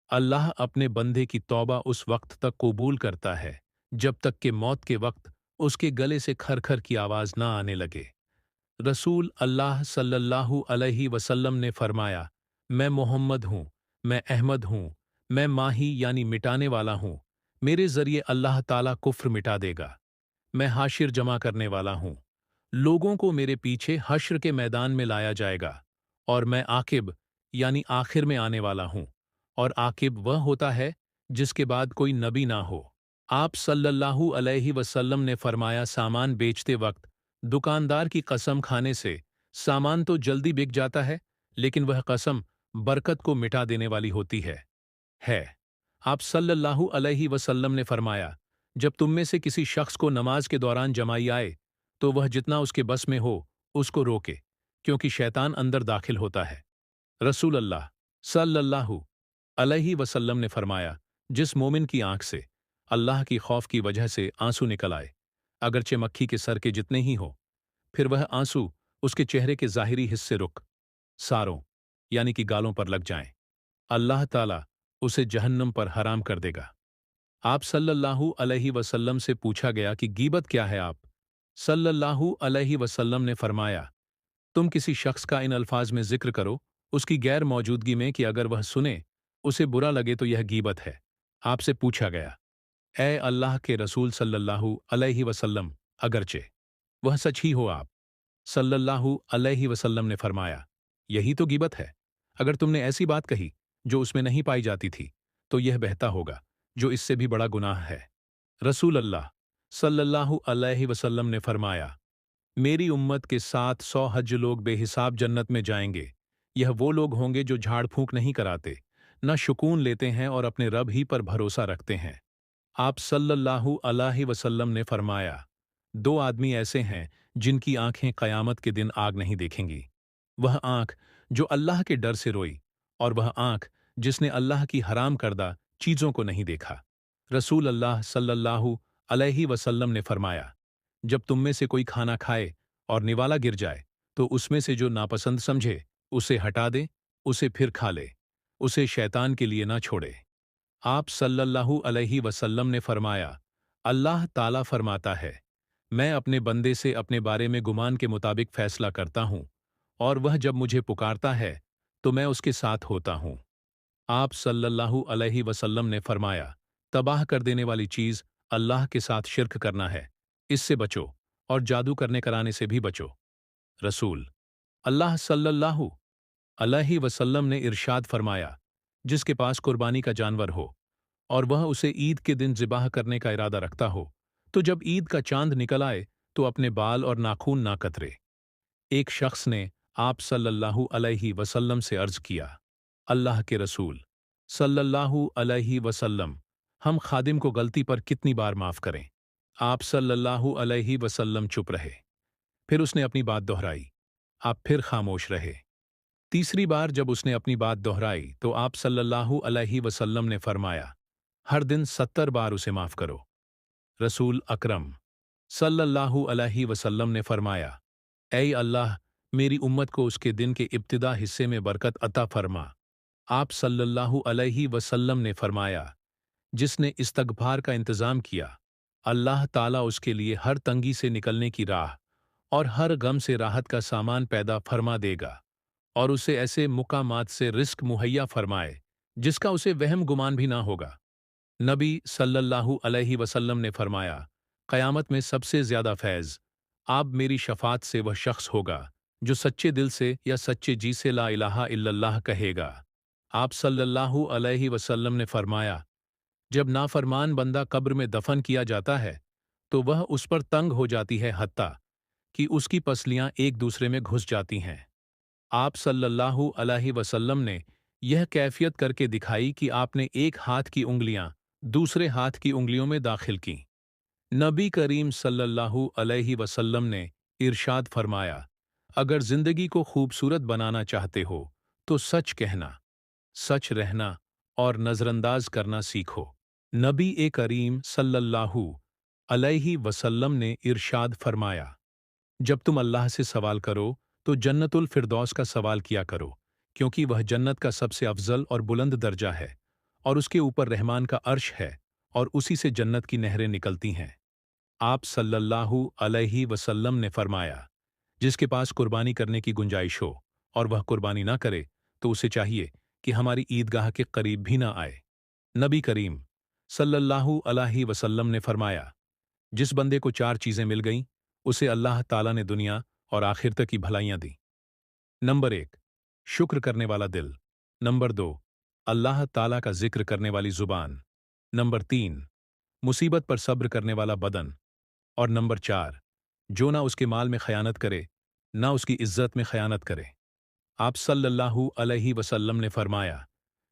अल्लाह अपने बंदे की तौबा उस वक्त तक कबूल करता है जब तक कि मौत के वक्त उसके गले से खरखर की आवाज ना आने लगे। रसूल अल्लाह सल्लल्लाहु अलैहि वसल्लम ने फरमाया, मैं मोहम्मद हूँ, मैं अहमद हूँ, मैं माही यानी मिटाने वाला हूँ, मेरे जरिए अल्लाह ताला कुफ्र मिटा देगा। मैं हाशिर जमा करने वाला हूँ, लोगों को मेरे पीछे हश्र के मैदान में लाया जाएगा, और मैं आकिब यानी आखिर में आने वाला हूँ, और आकिब वह होता है जिसके बाद कोई नबी ना हो। आप सल्लल्लाहु अलैहि वसल्लम ने फरमाया, सामान बेचते वक्त दुकानदार की कसम खाने से सामान तो जल्दी बिक जाता है, लेकिन वह कसम बरकत को मिटा देने वाली होती है। आप सल्लल्लाहु अलैहि वसल्लम ने फरमाया, जब तुम में से किसी शख्स को नमाज के दौरान जमाई आए तो वह जितना उसके बस में हो उसको रोके, क्योंकि शैतान अंदर दाखिल होता है। रसूल अल्लाह सल्लल्लाहु अलैहि वसल्लम ने फरमाया, जिस मोमिन की आंख से अल्लाह की खौफ की वजह से आंसू निकल आए, अगरचे मक्खी के सर के जितने ही हो, फिर वह आंसू उसके चेहरे के ज़ाहिरी हिस्से रुक सारों यानी कि गालों पर लग जाएं, अल्लाह ताला उसे जहन्नम पर हराम कर देगा। आप सल्लल्लाहु अलैहि वसल्लम से पूछा गया कि गीबत क्या है। आप सल्लल्लाहु अलैहि वसल्लम ने फरमाया, तुम किसी शख्स का इन अल्फाज में जिक्र करो उसकी गैर मौजूदगी में कि अगर वह सुने उसे बुरा लगे तो यह गीबत है। आपसे पूछा गया, ए अल्लाह के रसूल सल्लल्लाहु अलैहि वसल्लम, अगरचे वह सच ही हो। आप सल्लल्लाहु अलैहि वसल्लम ने फरमाया, यही तो गीबत है। अगर तुमने ऐसी बात कही जो उसमें नहीं पाई जाती थी तो यह बहता होगा जो इससे भी बड़ा गुनाह है। रसूल अल्लाह सल्लल्लाहु अलैहि वसल्लम ने फरमाया, मेरी उम्मत के 700 हज लोग बेहिसाब जन्नत में जाएंगे। यह वो लोग होंगे जो झाड़ फूंक नहीं कराते, न शुकून लेते हैं और अपने रब ही पर भरोसा रखते हैं। आप सल्लल्लाहु अलैहि वसल्लम ने फरमाया, दो आदमी ऐसे हैं जिनकी आंखें क़यामत के दिन आग नहीं देखेंगी। वह आंख जो अल्लाह के डर से रोई, और वह आंख जिसने अल्लाह की हराम करदा चीज़ों को नहीं देखा। रसूल अल्लाह सल्लल्लाहु अलैहि वसल्लम ने फरमाया, जब तुम में से कोई खाना खाए और निवाला गिर जाए तो उसमें से जो नापसंद समझे उसे हटा दे, उसे फिर खा ले, उसे शैतान के लिए ना छोड़े। आप सल्लल्लाहु अलैहि वसल्लम ने फरमाया, अल्लाह ताला फरमाता है, मैं अपने बंदे से अपने बारे में गुमान के मुताबिक फैसला करता हूँ, और वह जब मुझे पुकारता है तो मैं उसके साथ होता हूँ। आप सल्लल्लाहु अलैहि वसल्लम ने फरमाया, तबाह कर देने वाली चीज़ अल्लाह के साथ शिर्क करना है, इससे बचो, और जादू करने कराने से भी बचो। रसूल अल्लाह सल्लल्लाहु अलैहि वसल्लम ने इरशाद फरमाया, जिसके पास कुर्बानी का जानवर हो और वह उसे ईद के दिन ज़िबाह करने का इरादा रखता हो, तो जब ईद का चांद निकल आए तो अपने बाल और नाखून ना कतरे। एक शख्स ने आप सल्लल्लाहु अलैहि वसल्लम से अर्ज किया, अल्लाह के रसूल सल्लल्लाहु अलैहि वसल्लम, हम खादिम को गलती पर कितनी बार माफ करें। आप सल्लल्लाहु अलैहि वसल्लम चुप रहे। फिर उसने अपनी बात दोहराई। आप फिर खामोश रहे। तीसरी बार जब उसने अपनी बात दोहराई तो आप सल्लल्लाहु अलैहि वसल्लम ने फरमाया, हर दिन 70 बार उसे माफ करो। रसूल अकरम सल्लल्लाहु अलैहि वसल्लम ने फरमाया, ऐ अल्लाह, मेरी उम्मत को उसके दिन के इब्तिदा हिस्से में बरकत अता फरमा। आप सल्लल्लाहु अलैहि वसल्लम ने फरमाया, जिसने इस्तगफार का इंतजाम किया, अल्लाह ताला उसके लिए हर तंगी से निकलने की राह और हर गम से राहत का सामान पैदा फरमा देगा और उसे ऐसे मुकामात से रिस्क मुहैया फरमाए जिसका उसे वहम गुमान भी ना होगा। नबी सल्लल्लाहु अलैहि वसल्लम ने फरमाया, क़यामत में सबसे ज़्यादा फैज़ आप मेरी शफ़ात से वह शख्स होगा जो सच्चे दिल से या सच्चे जी से ला इलाहा इल्लल्लाह कहेगा। आप सल्लल्लाहु अलैहि वसल्लम ने फरमाया, जब नाफरमान बंदा कब्र में दफन किया जाता है तो वह उस पर तंग हो जाती है हत्ता कि उसकी पसलियां एक दूसरे में घुस जाती हैं। आप सल्लल्लाहु अलैहि वसल्लम ने यह कैफियत करके दिखाई कि आपने एक हाथ की उंगलियां दूसरे हाथ की उंगलियों में दाखिल की। नबी करीम सल्लल्लाहु अलैहि वसल्लम ने इरशाद फरमाया, अगर जिंदगी को खूबसूरत बनाना चाहते हो तो सच कहना, सच रहना और नजरअंदाज करना सीखो। नबी करीम सल्लल्लाहु अलैहि वसल्लम ने इरशाद फरमाया, जब तुम अल्लाह से सवाल करो तो जन्नतुल फिरदौस का सवाल किया करो, क्योंकि वह जन्नत का सबसे अफजल और बुलंद दर्जा है और उसके ऊपर रहमान का अर्श है और उसी से जन्नत की नहरें निकलती हैं। आप सल्लल्लाहु अलैहि वसल्लम ने फरमाया, जिसके पास कुर्बानी करने की गुंजाइश हो और वह कुर्बानी ना करे तो उसे चाहिए कि हमारी ईदगाह के करीब भी ना आए। नबी करीम सल्लल्लाहु अलैहि वसल्लम ने फरमाया, जिस बंदे को चार चीजें मिल गईं, उसे अल्लाह ताला ने दुनिया और आखिरत की भलाइयां दी। नंबर एक, शुक्र करने वाला दिल। नंबर दो, अल्लाह ताला का जिक्र करने वाली जुबान। नंबर तीन, मुसीबत पर सब्र करने वाला बदन। और नंबर चार, जो ना उसके माल में खयानत करे, ना उसकी इज्जत में खयानत करे। आप सल्लल्लाहु अलैहि वसल्लम ने फरमाया,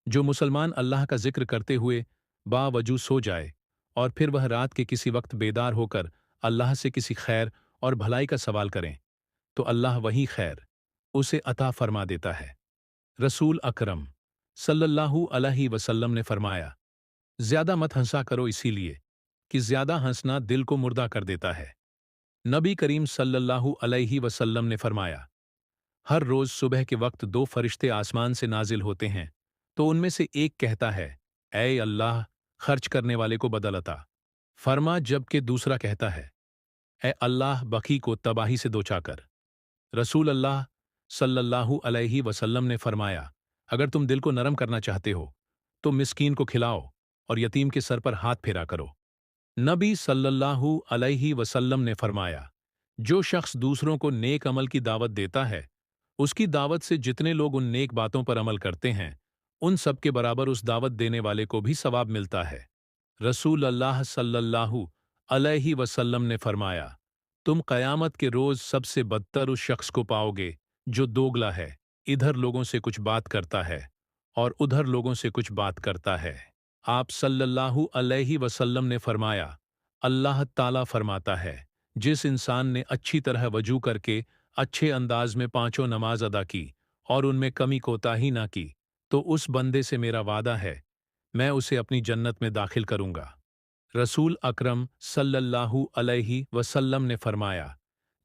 जो मुसलमान अल्लाह का जिक्र करते हुए बावजूद सो जाए और फिर वह रात के किसी वक्त बेदार होकर अल्लाह से किसी खैर और भलाई का सवाल करें तो अल्लाह वही खैर उसे अता फरमा देता है। रसूल अकरम सल्लल्लाहु अलैहि वसल्लम ने फरमाया, ज्यादा मत हंसा करो इसीलिए कि ज्यादा हंसना दिल को मुर्दा कर देता है। नबी करीम सल्लल्लाहु अलैहि वसल्लम ने फरमाया, हर रोज सुबह के वक्त दो फरिश्ते आसमान से नाजिल होते हैं तो उनमें से एक कहता है, ऐ अल्लाह, खर्च करने वाले को बदल अता फरमा, जबकि दूसरा कहता है, ऐ अल्लाह, बखी को तबाही से दोचा कर। रसूल अल्लाह सल्लल्लाहु अलैहि वसल्लम ने फरमाया, अगर तुम दिल को नरम करना चाहते हो तो मिस्कीन को खिलाओ और यतीम के सर पर हाथ फेरा करो। नबी सल्लल्लाहु अलैहि वसल्लम ने फरमाया, जो शख्स दूसरों को नेक अमल की दावत देता है, उसकी दावत से जितने लोग उन नेक बातों पर अमल करते हैं, उन सब के बराबर उस दावत देने वाले को भी सवाब मिलता है। रसूल अल्लाह सल्लल्लाहु अलैहि वसल्लम ने फरमाया, तुम क़यामत के रोज़ सबसे बदतर उस शख्स को पाओगे जो दोगला है, इधर लोगों से कुछ बात करता है और उधर लोगों से कुछ बात करता है। आप सल्लल्लाहु अलैहि वसल्लम ने फरमाया, अल्लाह ताला फरमाता है, जिस इंसान ने अच्छी तरह वजू करके अच्छे अंदाज में पांचों नमाज अदा की और उनमें कमी कोताही ना की, तो उस बंदे से मेरा वादा है, मैं उसे अपनी जन्नत में दाखिल करूंगा। रसूल अकरम सल्लल्लाहु अलैहि वसल्लम ने फरमाया,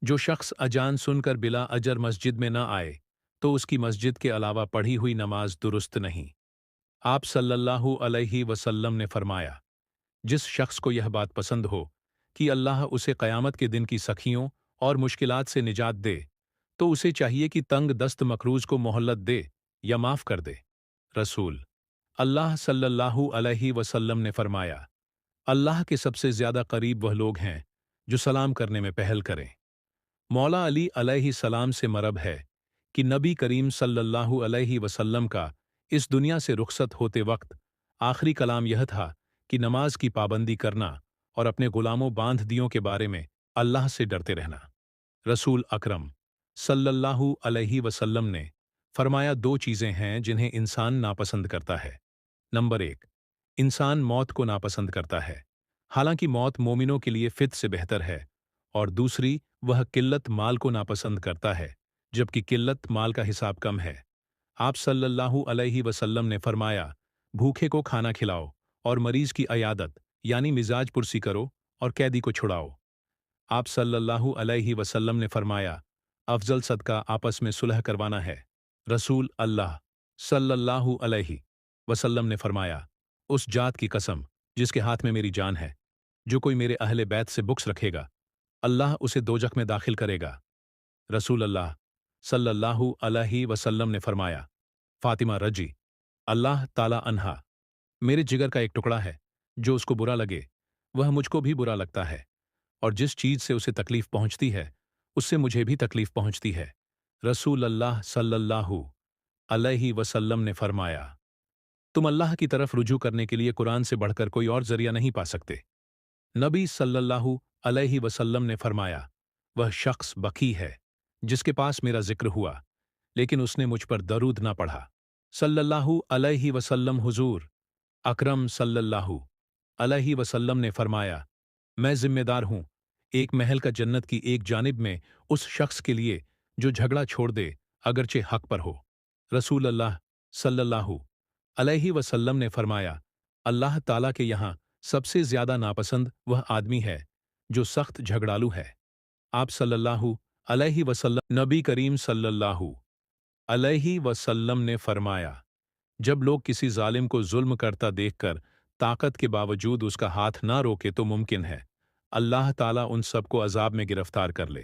जो शख्स अजान सुनकर बिला अजर मस्जिद में न आए तो उसकी मस्जिद के अलावा पढ़ी हुई नमाज दुरुस्त नहीं। आप सल्लल्लाहु अलैहि वसल्लम ने फरमाया, जिस शख्स को यह बात पसंद हो कि अल्लाह उसे क़यामत के दिन की सखियों और मुश्किलात से निजात दे, तो उसे चाहिए कि तंग दस्त मकरूज को मोहल्लत दे या माफ कर दे। रसूल अल्लाह सल्लल्लाहु अलैहि वसल्लम ने फरमाया, अल्लाह के सबसे ज्यादा करीब वह लोग हैं जो सलाम करने में पहल करें। मौला अली अलैहि सलाम से मरब है कि नबी करीम सल्लल्लाहु अलैहि वसल्लम का इस दुनिया से रुखसत होते वक्त आखिरी कलाम यह था कि नमाज की पाबंदी करना और अपने गुलामों बांध दियों के बारे में अल्लाह से डरते रहना। रसूल अकरम सल्लल्लाहु अलैहि वसल्लम ने फरमाया, दो चीजें हैं जिन्हें इंसान नापसंद करता है। नंबर एक, इंसान मौत को नापसंद करता है, हालांकि मौत मोमिनों के लिए फित से बेहतर है। और दूसरी, वह किल्लत माल को नापसंद करता है, जबकि किल्लत माल का हिसाब कम है। आप सल्लल्लाहु अलैहि वसल्लम ने फरमाया, भूखे को खाना खिलाओ और मरीज की अयादत यानी मिजाज पुरसी करो और कैदी को छुड़ाओ। आप सल्लल्लाहु अलैहि वसल्लम ने फरमाया, अफजल सदका आपस में सुलह करवाना है। रसूल अल्लाह सल्लल्लाहु अलैहि वसल्लम ने फरमाया, उस जात की कसम जिसके हाथ में मेरी जान है, जो कोई मेरे अहले बैत से बुक्स रखेगा, अल्लाह उसे दोजख में दाखिल करेगा। रसूल अल्लाह सल्लल्लाहु अलैहि वसल्लम ने फरमाया, फातिमा रजी अल्लाह ताला अन्हा मेरे जिगर का एक टुकड़ा है, जो उसको बुरा लगे वह मुझको भी बुरा लगता है, और जिस चीज से उसे तकलीफ पहुंचती है उससे मुझे भी तकलीफ पहुंचती है। रसूल अल्लाह सल्लल्लाहु अलैहि वसल्लम ने फरमाया, तुम अल्लाह की तरफ रुजू करने के लिए कुरान से बढ़कर कोई और जरिया नहीं पा सकते। नबी सल्लल्लाहु अलैहि वसल्लम ने फरमाया, वह शख्स बकी है जिसके पास मेरा जिक्र हुआ लेकिन उसने मुझ पर दरूद ना पढ़ा। सल्लल्लाहु अलैहि वसल्लम हुजूर अकरम सल्लल्लाहु अलैहि वसल्लम ने फरमाया, मैं जिम्मेदार हूं एक महल का जन्नत की एक जानिब में उस शख्स के लिए जो झगड़ा छोड़ दे अगरचे हक पर हो। रसूल अल्लाह सल्लल्लाहु अलैहि वसल्लम ने फरमाया, अल्लाह ताला के यहाँ सबसे ज्यादा नापसंद वह आदमी है जो सख्त झगड़ालू है। आप सल्लल्लाहु अलैहि वसल्लम नबी करीम सल्लल्लाहु अलैहि वसल्लम ने फरमाया, जब लोग किसी जालिम को जुल्म करता देखकर ताकत के बावजूद उसका हाथ ना रोके तो मुमकिन है अल्लाह ताला उन सबको अजाब में गिरफ्तार कर ले।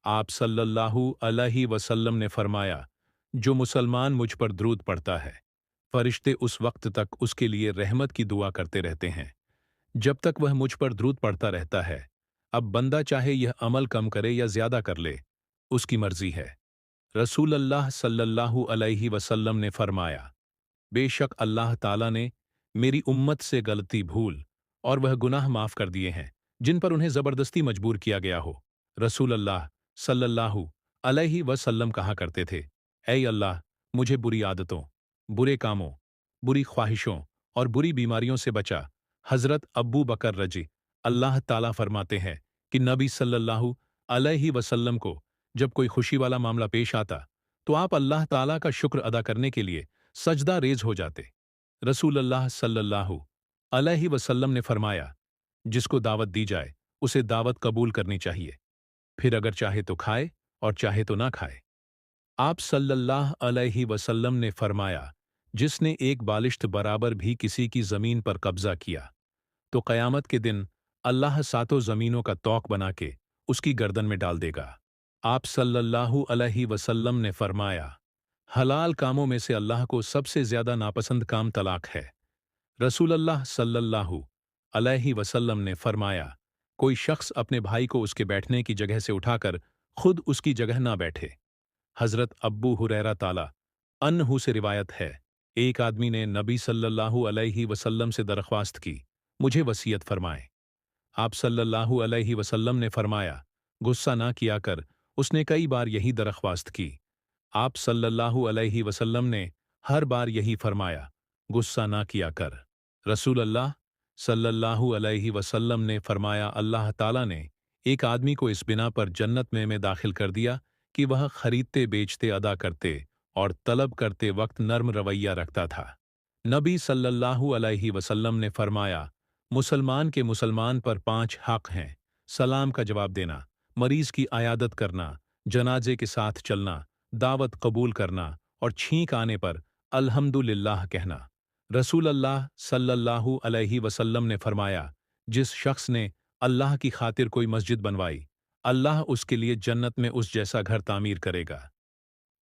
आप सल्लल्लाहु अलैहि वसल्लम ने फरमाया, जो मुसलमान मुझ पर द्रूद पढ़ता है, फरिश्ते उस वक्त तक उसके लिए रहमत की दुआ करते रहते हैं जब तक वह मुझ पर द्रूद पढ़ता रहता है। अब बंदा चाहे यह अमल कम करे या ज्यादा कर ले, उसकी मर्जी है। रसूल अल्लाह सल्लल्लाहु अलैहि वसल्लम ने फरमाया, बेशक अल्लाह ताला ने मेरी उम्मत से गलती भूल और वह गुनाह माफ कर दिए हैं जिन पर उन्हें जबरदस्ती मजबूर किया गया हो। रसूल अल्लाह सल्लल्लाहु अलैहि वसल्लम कहा करते थे, ऐ अल्लाह मुझे बुरी आदतों, बुरे कामों, बुरी ख्वाहिशों और बुरी बीमारियों से बचा। हजरत अब्बू बकर रजी अल्लाह ताला फरमाते हैं कि नबी सल्लल्लाहु अलैहि वसल्लम को जब कोई खुशी वाला मामला पेश आता तो आप अल्लाह ताला का शुक्र अदा करने के लिए सजदा रेज हो जाते। रसूल अल्लाह सल्लल्लाहु अलैहि वसल्लम ने फरमाया, जिसको दावत दी जाए उसे दावत कबूल करनी चाहिए, फिर अगर चाहे तो खाए और चाहे तो ना खाए। आप सल्लल्लाहु अलैहि वसल्लम ने फरमाया, जिसने एक बालिश्त बराबर भी किसी की जमीन पर कब्जा किया तो कयामत के दिन अल्लाह सातों जमीनों का तौक बना के उसकी गर्दन में डाल देगा। आप सल्लल्लाहु अलैहि वसल्लम ने फरमाया, हलाल कामों में से अल्लाह को सबसे ज्यादा नापसंद काम तलाक है। रसूल अल्लाह सल्लल्लाहु अलैहि वसल्लम ने फरमाया, कोई शख्स अपने भाई को उसके बैठने की जगह से उठाकर खुद उसकी जगह ना बैठे। हजरत अब्बू हुरैरा ताला अन्हु से रिवायत है, एक आदमी ने नबी सल्लल्लाहु अलैहि वसल्लम से दरख्वास्त की, मुझे वसीयत फरमाएं। आप सल्लल्लाहु अलैहि वसल्लम ने फरमाया, गुस्सा ना किया कर। उसने कई बार यही दरख्वास्त की। आप सल्लल्लाहु अलैहि वसल्लम ने हर बार यही फरमाया, गुस्सा ना किया कर। रसूल अल्लाह सल्लल्लाहु अलैहि वसल्लम ने फरमाया, अल्लाह ताला ने एक आदमी को इस बिना पर जन्नत में दाखिल कर दिया कि वह खरीदते बेचते अदा करते और तलब करते वक्त नर्म रवैया रखता था। नबी सल्लल्लाहु अलैहि वसल्लम ने फरमाया, मुसलमान के मुसलमान पर 5 हक हैं, सलाम का जवाब देना, मरीज की आयादत करना, जनाजे के साथ चलना, दावत कबूल करना और छींक आने पर अल्हम्दुलिल्लाह कहना। रसूल अल्लाह सल्लल्लाहु अलैहि वसल्लम ने फरमाया, जिस शख्स ने अल्लाह की खातिर कोई मस्जिद बनवाई, अल्लाह उसके लिए जन्नत में उस जैसा घर तामीर करेगा।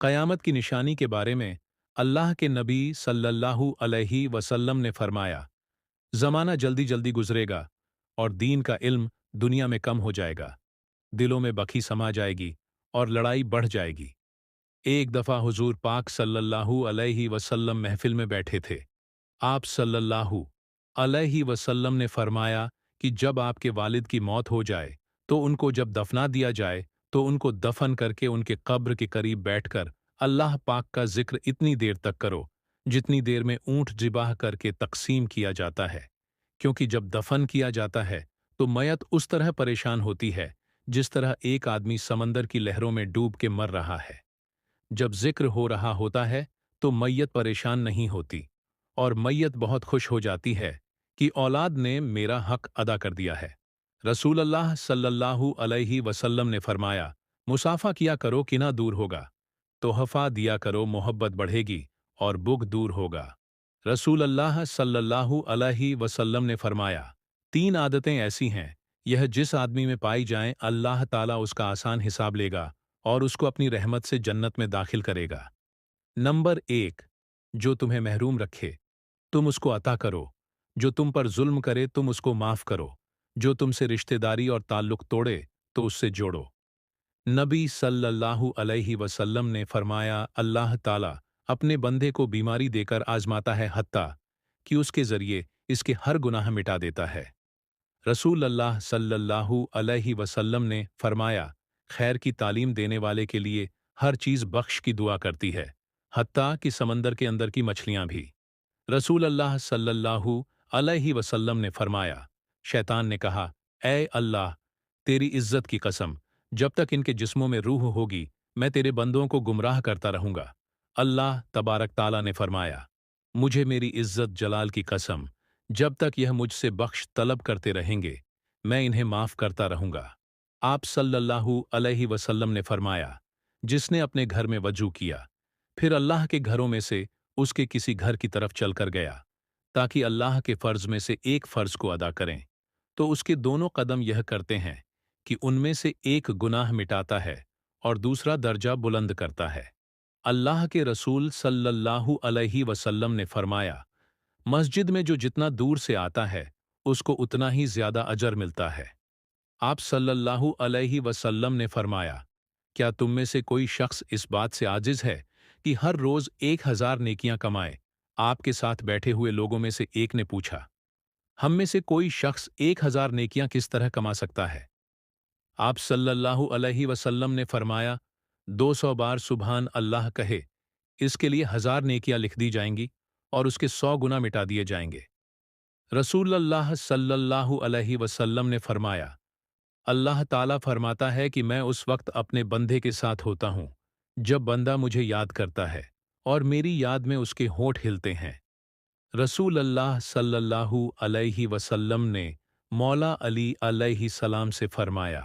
क़यामत की निशानी के बारे में अल्लाह के नबी सल्लल्लाहु अलैहि वसल्लम ने फरमाया, ज़माना जल्दी जल्दी गुजरेगा और दीन का इल्म दुनिया में कम हो जाएगा, दिलों में बखी समा जाएगी और लड़ाई बढ़ जाएगी। एक दफ़ा हुजूर पाक सल्लल्लाहु अलैहि वसल्लम महफिल में बैठे थे। आप सल्लल्लाहु अलैहि वसल्लम ने फरमाया कि जब आपके वालिद की मौत हो जाए तो उनको जब दफना दिया जाए तो उनको दफन करके उनके कब्र के करीब बैठकर अल्लाह पाक का जिक्र इतनी देर तक करो जितनी देर में ऊंट जिबाह करके तकसीम किया जाता है, क्योंकि जब दफन किया जाता है तो मयत उस तरह परेशान होती है जिस तरह एक आदमी समंदर की लहरों में डूब के मर रहा है। जब जिक्र हो रहा होता है तो मैयत परेशान नहीं होती और मैयत बहुत खुश हो जाती है कि औलाद ने मेरा हक अदा कर दिया है। रसूल अल्लाह सल्लल्लाहु अलैहि वसल्लम ने फरमाया, मुसाफा किया करो कि ना दूर होगा, तोहफा दिया करो मोहब्बत बढ़ेगी और बुग़्ज़ दूर होगा। रसूल अल्लाह सल्लल्लाहु अलैहि वसल्लम ने फरमाया, तीन आदतें ऐसी हैं, यह जिस आदमी में पाई जाएं अल्लाह ताला उसका आसान हिसाब लेगा और उसको अपनी रहमत से जन्नत में दाखिल करेगा। नंबर एक, जो तुम्हें महरूम रखे तुम उसको अता करो, जो तुम पर जुल्म करे तुम उसको माफ करो, जो तुमसे रिश्तेदारी और ताल्लुक तोड़े तो उससे जोड़ो। नबी सल्लल्लाहु अलैहि वसल्लम ने फरमाया, अल्लाह ताला अपने बंदे को बीमारी देकर आजमाता है हत्ता कि उसके जरिए इसके हर गुनाह मिटा देता है। रसूल अल्लाह सल्लल्लाहु अलैहि वसल्लम ने फरमाया, खैर की तालीम देने वाले के लिए हर चीज़ बख्श की दुआ करती है, हत्ता कि समंदर के अंदर की मछलियां भी। रसूल अल्लाह सल्लल्लाहु अलैहि वसल्लम ने फरमाया, शैतान ने कहा, ऐ अल्लाह, तेरी इज्जत की कसम, जब तक इनके जिस्मों में रूह होगी मैं तेरे बंदों को गुमराह करता रहूंगा। अल्लाह तबारक ताला ने फरमाया, मुझे मेरी इज्जत जलाल की कसम, जब तक यह मुझसे बख्श तलब करते रहेंगे मैं इन्हें माफ करता रहूंगा। आप सल्लल्लाहु अलैहि वसल्लम ने फरमाया, जिसने अपने घर में वजू किया फिर अल्लाह के घरों में से उसके किसी घर की तरफ चलकर गया ताकि अल्लाह के फर्ज में से एक फर्ज को अदा करें, तो उसके दोनों कदम यह करते हैं कि उनमें से एक गुनाह मिटाता है और दूसरा दर्जा बुलंद करता है। अल्लाह के रसूल सल्लल्लाहु अलैहि वसल्लम ने फरमाया, मस्जिद में जो जितना दूर से आता है उसको उतना ही ज्यादा अजर मिलता है। आप सल्लल्लाहु अलैहि वसल्लम ने फरमाया, क्या तुम में से कोई शख्स इस बात से आजिज है कि हर रोज 1000 नेकियां कमाए? आपके साथ बैठे हुए लोगों में से एक ने पूछा, हम में से कोई शख्स 1000 नेकियां किस तरह कमा सकता है? आप सल्लल्लाहु अलैहि वसल्लम ने फरमाया, 200 बार सुभान अल्लाह कहे, इसके लिए 1000 नेकियां लिख दी जाएंगी और उसके 100 गुना मिटा दिए जाएंगे। रसूल अल्लाह सल्लल्लाहु अलैहि वसल्लम ने फरमाया, अल्लाह ताला फरमाता है कि मैं उस वक्त अपने बंदे के साथ होता हूं जब बंदा मुझे याद करता है और मेरी याद में उसके होंठ हिलते हैं। रसूल अल्लाह सल्लल्लाहु अलैहि वसल्लम ने मौला अली अलैहि सलाम से फरमाया,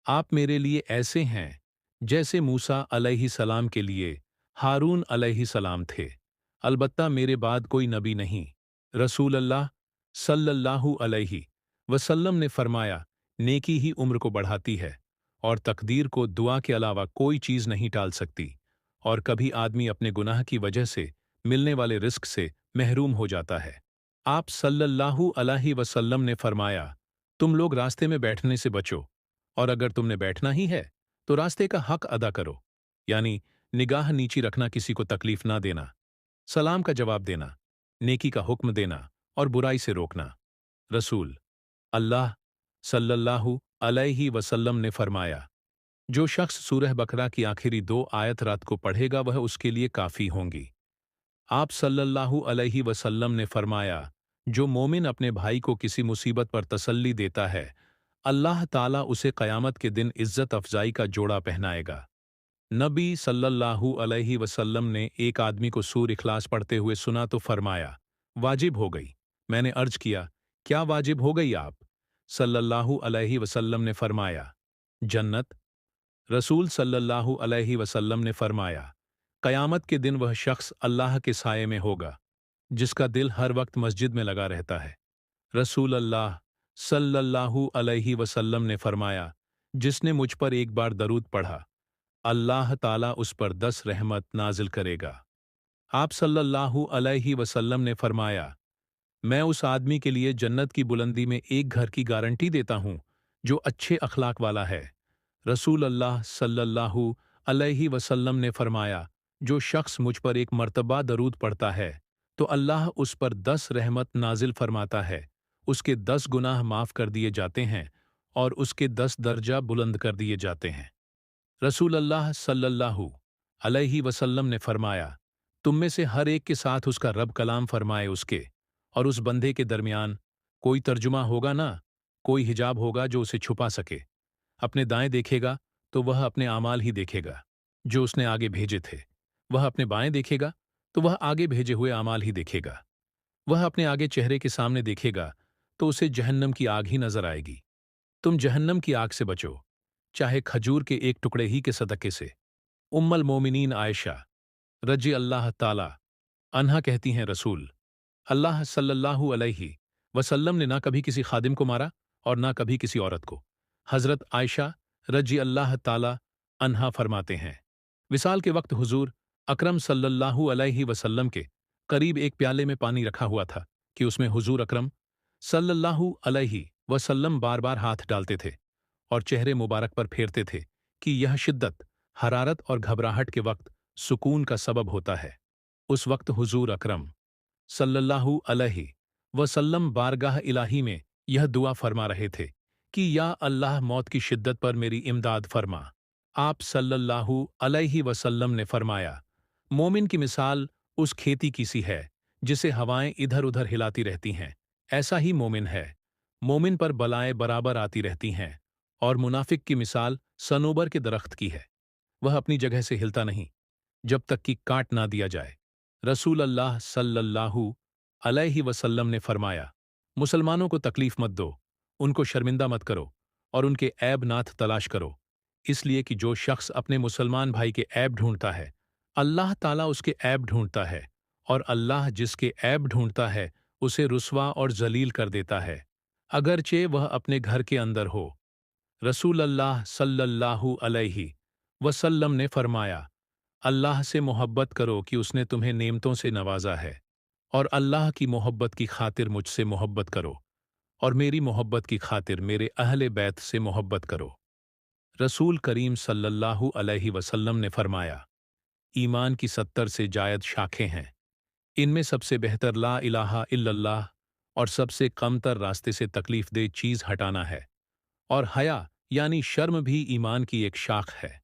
आप मेरे लिए ऐसे हैं जैसे मूसा अलैहि सलाम के लिए हारून अलैहि सलाम थे, अलबत्ता मेरे बाद कोई नबी नहीं। रसूल अल्लाह सल्लल्लाहु अलैहि वसल्लम ने फरमाया, नेकी ही उम्र को बढ़ाती है और तकदीर को दुआ के अलावा कोई चीज़ नहीं टाल सकती, और कभी आदमी अपने गुनाह की वजह से मिलने वाले रिस्क से महरूम हो जाता है। आप सल्लल्लाहु अलैहि वसल्लम ने फरमाया, तुम लोग रास्ते में बैठने से बचो, और अगर तुमने बैठना ही है तो रास्ते का हक अदा करो, यानी निगाह नीची रखना, किसी को तकलीफ ना देना, सलाम का जवाब देना, नेकी का हुक्म देना और बुराई से रोकना। रसूल अल्लाह सल्लल्लाहु अलैहि वसल्लम ने फरमाया, जो शख्स सूरह बकरा की आखिरी 2 आयत रात को पढ़ेगा वह उसके लिए काफ़ी होंगी। आप सल्लल्लाहु अलैहि वसल्लम ने फरमाया, जो मोमिन अपने भाई को किसी मुसीबत पर तसल्ली देता है अल्लाह ताला उसे क़यामत के दिन इज्जत अफजाई का जोड़ा पहनाएगा। नबी सल्लल्लाहु अलैहि वसल्लम ने एक आदमी को सूर इखलास पढ़ते हुए सुना तो फरमाया, वाजिब हो गई। मैंने अर्ज किया, क्या वाजिब हो गई आप? सल्लल्लाहु अलैहि वसल्लम ने फरमाया, जन्नत। रसूल सल्लल्लाहु अलैहि वसल्लम ने फरमाया, क़यामत के दिन वह शख्स अल्लाह के साये में होगा जिसका दिल हर वक्त मस्जिद में लगा रहता है। रसूल अल्लाह सल्लल्लाहु अलैहि वसल्लम ने फरमाया, जिसने मुझ पर एक बार दरूद पढ़ा अल्लाह ताला उस पर 10 रहमत नाजिल करेगा। आप सल्लल्लाहु अलैहि वसल्लम ने फरमाया, मैं उस आदमी के लिए जन्नत की बुलंदी में एक घर की गारंटी देता हूँ जो अच्छे अखलाक वाला है। रसूल अल्लाह सल्लल्लाहु अलैहि वसल्लम ने फरमाया, जो शख्स मुझ पर एक मर्तबा दरूद पढ़ता है तो अल्लाह उस पर 10 रहमत नाजिल फरमाता है, उसके 10 गुनाह माफ कर दिए जाते हैं और उसके 10 दर्जा बुलंद कर दिए जाते हैं। रसूल अल्लाह सल्लल्लाहु अलैहि वसल्लम ने फरमाया, तुम में से हर एक के साथ उसका रब कलाम फरमाए उसके और उस बंदे के दरमियान कोई तर्जुमा होगा ना, कोई हिजाब होगा जो उसे छुपा सके। अपने दाएं देखेगा तो वह अपने आमाल ही देखेगा जो उसने आगे भेजे थे, वह अपने बाएं देखेगा तो वह आगे भेजे हुए आमाल ही देखेगा, वह अपने आगे चेहरे के सामने देखेगा तो उसे जहन्नम की आग ही नजर आएगी। तुम जहन्नम की आग से बचो, चाहे खजूर के एक टुकड़े ही के सदक़े से। उम्मुल मोमिनीन आयशा रज़ी अल्लाह ताला अन्हा कहती हैं, रसूल अल्लाह सल्लल्लाहु अलैहि वसल्लम ने ना कभी किसी खादिम को मारा और ना कभी किसी औरत को। हज़रत आयशा रज़ी अल्लाह ताला अन्हा फरमाते हैं, विसाल के वक्त हुजूर अकरम सल्लल्लाहु अलैहि वसल्लम के करीब एक प्याले में पानी रखा हुआ था कि उसमें हुजूर अकरम सल्लल्लाहु अलैहि वसल्लम बार बार हाथ डालते थे और चेहरे मुबारक पर फेरते थे कि यह शिद्दत, हरारत और घबराहट के वक्त सुकून का सबब होता है। उस वक्त हुजूर अकरम सल्लल्लाहु अलैहि वसल्लम बारगाह इलाही में यह दुआ फरमा रहे थे कि या अल्लाह मौत की शिद्दत पर मेरी इमदाद फरमा। आप सल्लल्लाहु अलैहि वसल्लम ने फरमाया, मोमिन की मिसाल उस खेती की सी है जिसे हवाएं इधर उधर हिलाती रहती हैं, ऐसा ही मोमिन है। मोमिन पर बलाएं बराबर आती रहती हैं और मुनाफिक की मिसाल सनोबर के दरख्त की है, वह अपनी जगह से हिलता नहीं जब तक कि काट ना दिया जाए। रसूल अल्लाह सल्लल्लाहु अलैहि वसल्लम ने फरमाया, मुसलमानों को तकलीफ मत दो, उनको शर्मिंदा मत करो और उनके ऐब नाथ तलाश करो, इसलिए कि जो शख्स अपने मुसलमान भाई के ऐब ढूंढता है, अल्लाह ताला उसके ऐब ढूंढता है, और अल्लाह जिसके ऐब ढूंढता है उसे रुस्वा और जलील कर देता है, अगरचे वह अपने घर के अंदर हो। रसूल अल्लाह सल्लल्लाहु अलैहि वसल्लम ने फरमाया, अल्लाह से मोहब्बत करो कि उसने तुम्हें नेमतों से नवाजा है, और अल्लाह की मोहब्बत की खातिर मुझसे मोहब्बत करो, और मेरी मोहब्बत की खातिर मेरे अहले बैत से मोहब्बत करो। रसूल करीम सल्लल्लाहु अलैहि वसल्लम ने फरमाया, ईमान की 70 से जायद शाखें हैं, इनमें सबसे बेहतर ला इलाहा इल्लल्लाह और सबसे कमतर रास्ते से तकलीफ दे चीज हटाना है, और हया यानी शर्म भी ईमान की एक शाख है।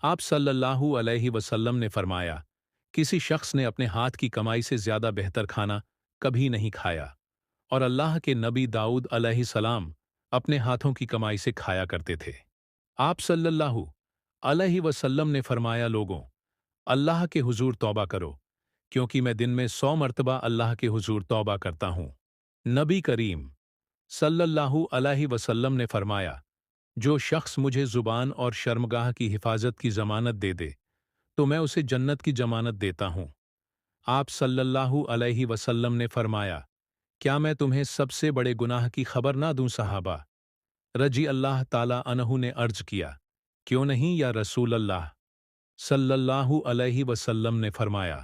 आप सल्लल्लाहु अलैहि वसल्लम ने फरमाया, किसी शख्स ने अपने हाथ की कमाई से ज्यादा बेहतर खाना कभी नहीं खाया, और अल्लाह के नबी दाऊद अलैहिस्सलाम अपने हाथों की कमाई से खाया करते थे। आप सल्लल्लाहु अलैहि वसल्लम ने फरमाया, लोगों, अल्लाह के हुजूर तौबा करो, क्योंकि मैं दिन में 100 मर्तबा अल्लाह के हुजूर तौबा करता हूं। नबी करीम सल्लल्लाहु अलैहि वसल्लम ने फरमाया, जो शख्स मुझे जुबान और शर्मगाह की हिफाजत की जमानत दे दे तो मैं उसे जन्नत की जमानत देता हूं। आप सल्लल्लाहु अलैहि वसल्लम ने फरमाया, क्या मैं तुम्हें सबसे बड़े गुनाह की खबर ना दूं सहाबा? रजी अल्लाह ताला अन्हु ने अर्ज किया, क्यों नहीं या रसूल अल्लाह? सल्लल्लाहु अलैहि वसल्लम ने फरमाया,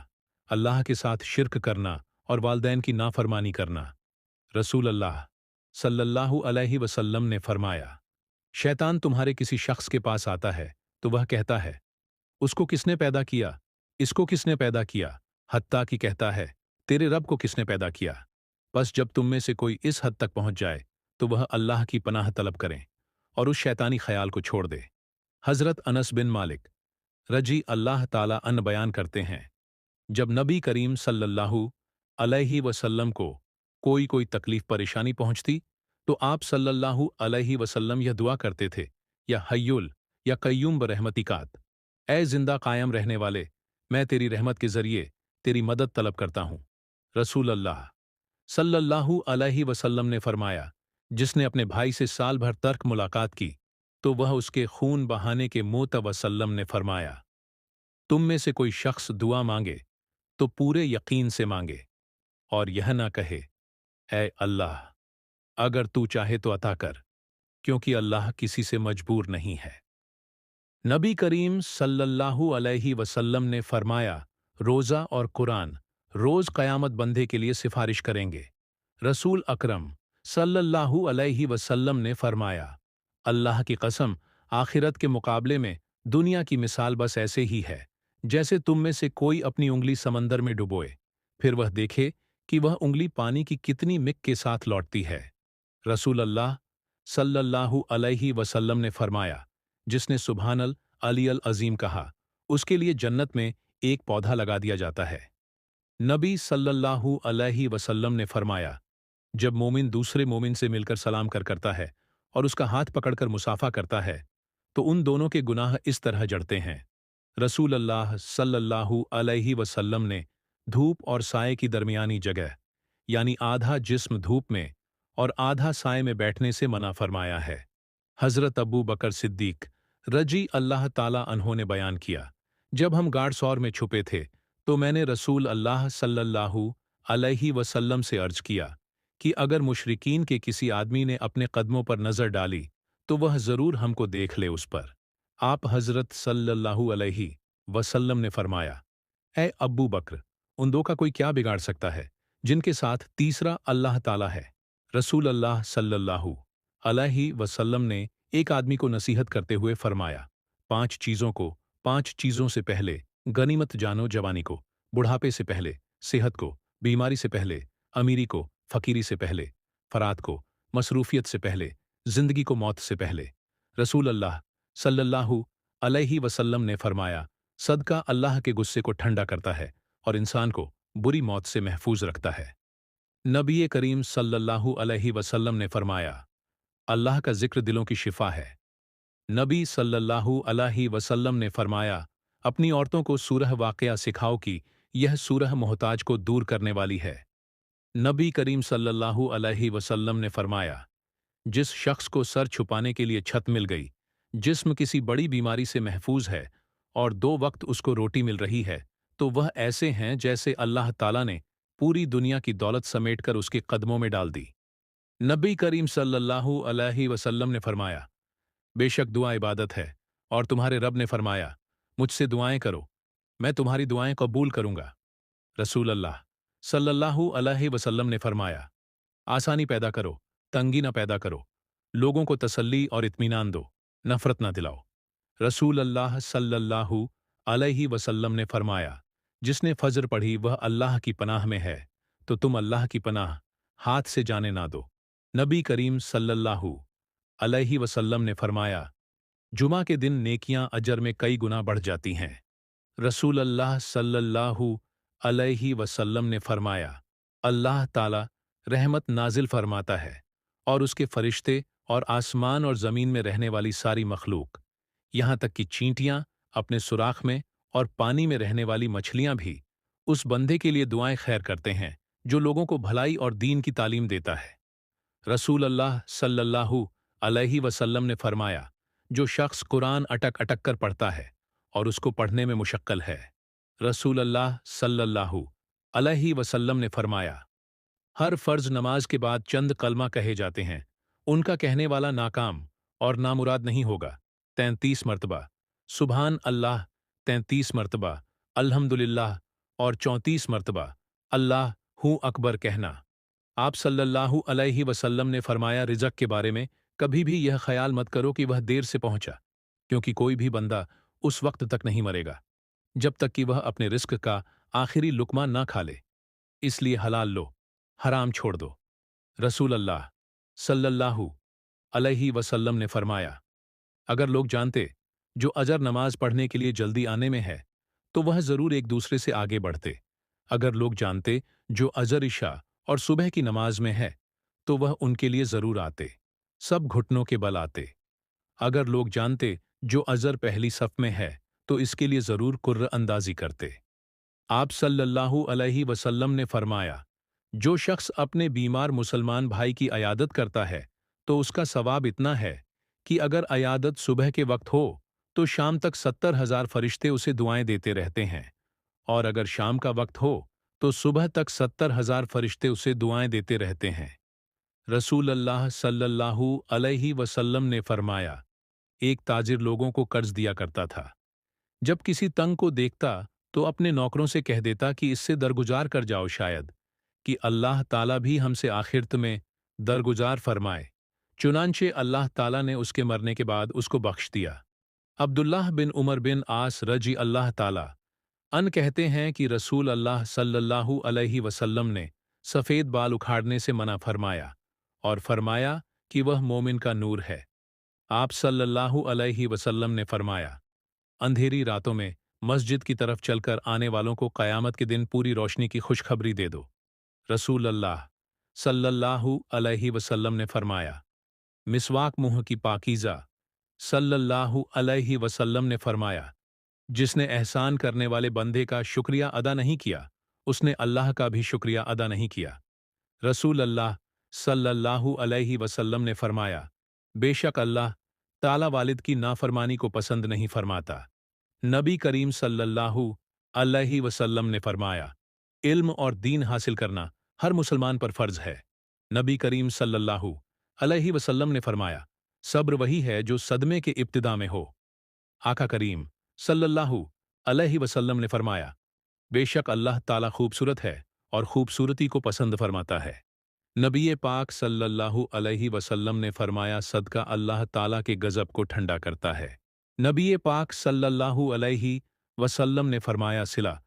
अल्लाह के साथ शिर्क करना और वालदैन की नाफरमानी करना। रसूल अल्लाह सल्लल्लाहु अलैहि वसल्लम ने फरमाया, शैतान तुम्हारे किसी शख्स के पास आता है तो वह कहता है, उसको किसने पैदा किया, इसको किसने पैदा किया, हत्ता कि कहता है, तेरे रब को किसने पैदा किया। बस जब तुम में से कोई इस हद तक पहुंच जाए तो वह अल्लाह की पनाह तलब करें और उस शैतानी ख्याल को छोड़ दे। हजरत अनस बिन मालिक रजी अल्लाह ताला अन बयान करते हैं, जब नबी करीम सल्लल्लाहु अलैहि वसल्लम को कोई कोई तकलीफ परेशानी पहुंचती तो आप सल्लल्लाहु अलैहि वसल्लम यह दुआ करते थे, या हय्युल या कय्यूम बरहमतिकात, ऐ जिंदा कायम रहने वाले, मैं तेरी रहमत के जरिए तेरी मदद तलब करता हूं। रसूल अल्लाह सल्लल्लाहु अलैहि वसल्लम ने फरमाया, जिसने अपने भाई से साल भर तर्क मुलाकात की तो वह उसके खून बहाने के मुतवसल्लम ने फरमाया, तुम में से कोई शख्स दुआ मांगे तो पूरे यकीन से मांगे और यह ना कहे, ऐ अल्लाह, अगर तू चाहे तो अता कर, क्योंकि अल्लाह किसी से मजबूर नहीं है। नबी करीम सल्लल्लाहु अलैहि वसल्लम ने फरमाया, रोज़ा और कुरान रोज़ क़यामत बंदे के लिए सिफारिश करेंगे। रसूल अकरम सल्लल्लाहु अलैहि वसल्लम ने फरमाया, अल्लाह की कसम, आखिरत के मुकाबले में दुनिया की मिसाल बस ऐसे ही है जैसे तुम में से कोई अपनी उंगली समंदर में डुबोए, फिर वह देखे कि वह उंगली पानी की कितनी मिक के साथ लौटती है। रसूल अल्लाह सल्लल्लाहु अलैहि वसल्लम ने फरमाया, जिसने सुभानल अली अल अजीम कहा, उसके लिए जन्नत में एक पौधा लगा दिया जाता है। नबी सल्लल्लाहु अलैहि वसल्लम ने फरमाया, जब मोमिन दूसरे मोमिन से मिलकर सलाम करता है और उसका हाथ पकड़कर मुसाफा करता है तो उन दोनों के गुनाह इस तरह जड़ते हैं। रसूल अल्लाह सल्लल्लाहु अलैहि वसल्लम ने धूप और साए की दरमियानी जगह यानी आधा जिस्म धूप में और आधा साए में बैठने से मना फरमाया है। हज़रत अबू बकर सिद्दीक रजी अल्लाह ताला अन्हो ने बयान किया, जब हम गाड़-सौर में छुपे थे तो मैंने रसूल अल्लाह सल्लल्लाहु अलैहि वसल्लम से अर्ज किया कि अगर मुशरिकीन के किसी आदमी ने अपने कदमों पर नज़र डाली तो वह ज़रूर हमको देख ले उस पर। आप हज़रत सल्लल्लाहु अलैहि वसल्लम ने फरमाया, ए अब्बू बकर, उन दो का कोई क्या बिगाड़ सकता है जिनके साथ तीसरा अल्लाह ताला है। रसूल अल्लाह सल्लल्लाहु अलैहि वसल्लम ने एक आदमी को नसीहत करते हुए फरमाया, पांच चीज़ों से पहले गनीमत जानो जवानी को, बुढ़ापे से पहले सेहत को, बीमारी से पहले अमीरी को, फकीरी से पहले फरात को, मसरूफियत से पहले जिंदगी को, मौत से पहले। रसूल अल्लाह सल्लल्लाहु अलैहि वसल्लम ने फरमाया, सदका अल्लाह के गुस्से को ठंडा करता है और इंसान को बुरी मौत से महफूज रखता है। नबी करीम सल्लल्लाहु अलैहि वसल्लम ने फरमाया, अल्लाह का जिक्र दिलों की शिफा है। नबी सल्लल्लाहु अलैहि वसल्लम ने फरमाया, अपनी औरतों को सूरह वाक़या सिखाओ कि यह सूरह मोहताज को दूर करने वाली है। नबी करीम सल्लल्लाहु अलैहि वसल्लम ने फरमाया, जिस शख्स को सर छुपाने के लिए छत मिल गई, जिस्म किसी बड़ी बीमारी से महफूज है और 2 वक्त उसको रोटी मिल रही है, तो वह ऐसे हैं जैसे अल्लाह ताला ने पूरी दुनिया की दौलत समेटकर उसके कदमों में डाल दी। नबी करीम सल्लल्लाहु अलैहि वसल्लम ने फरमाया, बेशक दुआ इबादत है और तुम्हारे रब ने फरमाया, मुझसे दुआएं करो, मैं तुम्हारी दुआएं कबूल करूंगा। रसूल अल्लाह सल्लल्लाहु अलैहि वसल्लम ने फरमाया, आसानी पैदा करो, तंगी ना पैदा करो, लोगों को तसल्ली और इत्मीनान दो, नफरत ना दिलाओ। रसूल अल्लाह सल्लल्लाहु अलैहि वसल्लम ने फरमाया, जिसने फजर पढ़ी वह अल्लाह की पनाह में है, तो तुम अल्लाह की पनाह हाथ से जाने ना दो। नबी करीम सल्लल्लाहु अलैहि वसल्लम ने फरमाया, जुमा के दिन नेकियां अजर में कई गुना बढ़ जाती हैं। रसूल अल्लाह सल्लल्लाहु अलैहि वसल्लम ने फरमाया, अल्लाह ताला रहमत नाजिल फरमाता है और उसके फरिश्ते और आसमान और ज़मीन में रहने वाली सारी मखलूक, यहाँ तक कि चींटियां अपने सुराख में और पानी में रहने वाली मछलियां भी उस बंदे के लिए दुआएं खैर करते हैं जो लोगों को भलाई और दीन की तालीम देता है। रसूल अल्लाह सल्लल्लाहु अलैहि वसल्लम ने फरमाया, जो शख्स कुरान अटक अटक कर पढ़ता है और उसको पढ़ने में मुशक्कल है। रसूल अल्लाह सल्लल्लाहु अलैहि वसल्लम ने फरमाया, हर फर्ज नमाज के बाद चंद कलमा कहे जाते हैं, उनका कहने वाला नाकाम और नामुराद नहीं होगा। 33 मरतबा सुभान अल्लाह, 33 मरतबा अल्हम्दुलिल्लाह और 34 मरतबा अल्लाह हू अकबर कहना। आप सल्लल्लाहु अलैहि वसल्लम ने फरमाया, रिज़्क़ के बारे में कभी भी यह ख्याल मत करो कि वह देर से पहुंचा, क्योंकि कोई भी बंदा उस वक्त तक नहीं मरेगा जब तक कि वह अपने रिस्क का आखिरी लुकमा ना खा ले। इसलिए हलाल लो, हराम छोड़ दो। रसूल अल्लाह सल्लल्लाहु अलैहि वसल्लम ने फरमाया, अगर लोग जानते जो अजर नमाज पढ़ने के लिए जल्दी आने में है तो वह जरूर एक दूसरे से आगे बढ़ते। अगर लोग जानते जो अजर इशा और सुबह की नमाज में है तो वह उनके लिए जरूर आते, सब घुटनों के बल आते। अगर लोग जानते जो अजर पहली सफ में है तो इसके लिए जरूर कुर्र अंदाजी करते। आप सल्लल्लाहु अलैहि वसल्लम ने फरमाया, जो शख्स अपने बीमार मुसलमान भाई की अयादत करता है तो उसका सवाब इतना है कि अगर अयादत सुबह के वक्त हो तो शाम तक 70,000 फरिश्ते उसे दुआएं देते रहते हैं, और अगर शाम का वक्त हो तो सुबह तक 70,000 फरिश्ते उसे दुआएं देते रहते हैं। रसूल अल्लाह सल्लल्लाहु अलैहि वसल्लम ने फरमाया, एक ताजिर लोगों को कर्ज दिया करता था। जब किसी तंग को देखता तो अपने नौकरों से कह देता कि इससे दरगुजार कर जाओ, शायद कि अल्लाह ताला भी हमसे आखिरत में दरगुजार फरमाए। चुनांचे अल्लाह ताला ने उसके मरने के बाद उसको बख्श दिया। अब्दुल्लाह बिन उमर बिन आस रजी अल्लाह ताला अन कहते हैं कि रसूल अल्लाह सल्लल्लाहु अलैहि वसल्लम ने सफ़ेद बाल उखाड़ने से मना फरमाया और फरमाया कि वह मोमिन का नूर है। आप सल्लल्लाहु अलैहि वसल्लम ने फरमाया, अंधेरी रातों में मस्जिद की तरफ चलकर आने वालों को क़यामत के दिन पूरी रोशनी की खुशखबरी दे दो। रसूल अल्लाह सल्लल्लाहु अलैहि वसल्लम ने फरमाया, मिसवाक मुंह की पाकीज़ा। सल्लल्लाहु अलैहि वसल्लम ने फरमाया, जिसने एहसान करने वाले बंदे का शुक्रिया अदा नहीं किया उसने अल्लाह का भी शुक्रिया अदा नहीं किया। रसूल अल्लाह सल्लल्लाहु अलैहि वसल्लम ने फरमाया, बेशक अल्लाह ताला वालिद की नाफरमानी को पसंद नहीं फरमाता। नबी करीम सल्लल्लाहु अलैहि वसल्लम ने फरमाया, इल्म और दीन हासिल करना हर मुसलमान पर फर्ज है। नबी करीम सल्लल्लाहु अलैहि वसल्लम ने फरमाया, सब्र वही है जो सदमे के इब्तिदा में हो। आका करीम सल्लल्लाहु अलैहि वसल्लम ने फरमाया, बेशक अल्लाह ताला खूबसूरत है और खूबसूरती को पसंद फरमाता है। नबी पाक सल्लल्लाहु अलैहि वसल्लम ने फरमाया, सदका अल्लाह ताला के गज़ब को ठंडा करता है। नबी पाक सल्लल्लाहु अलैहि वसल्लम ने फरमाया, सिला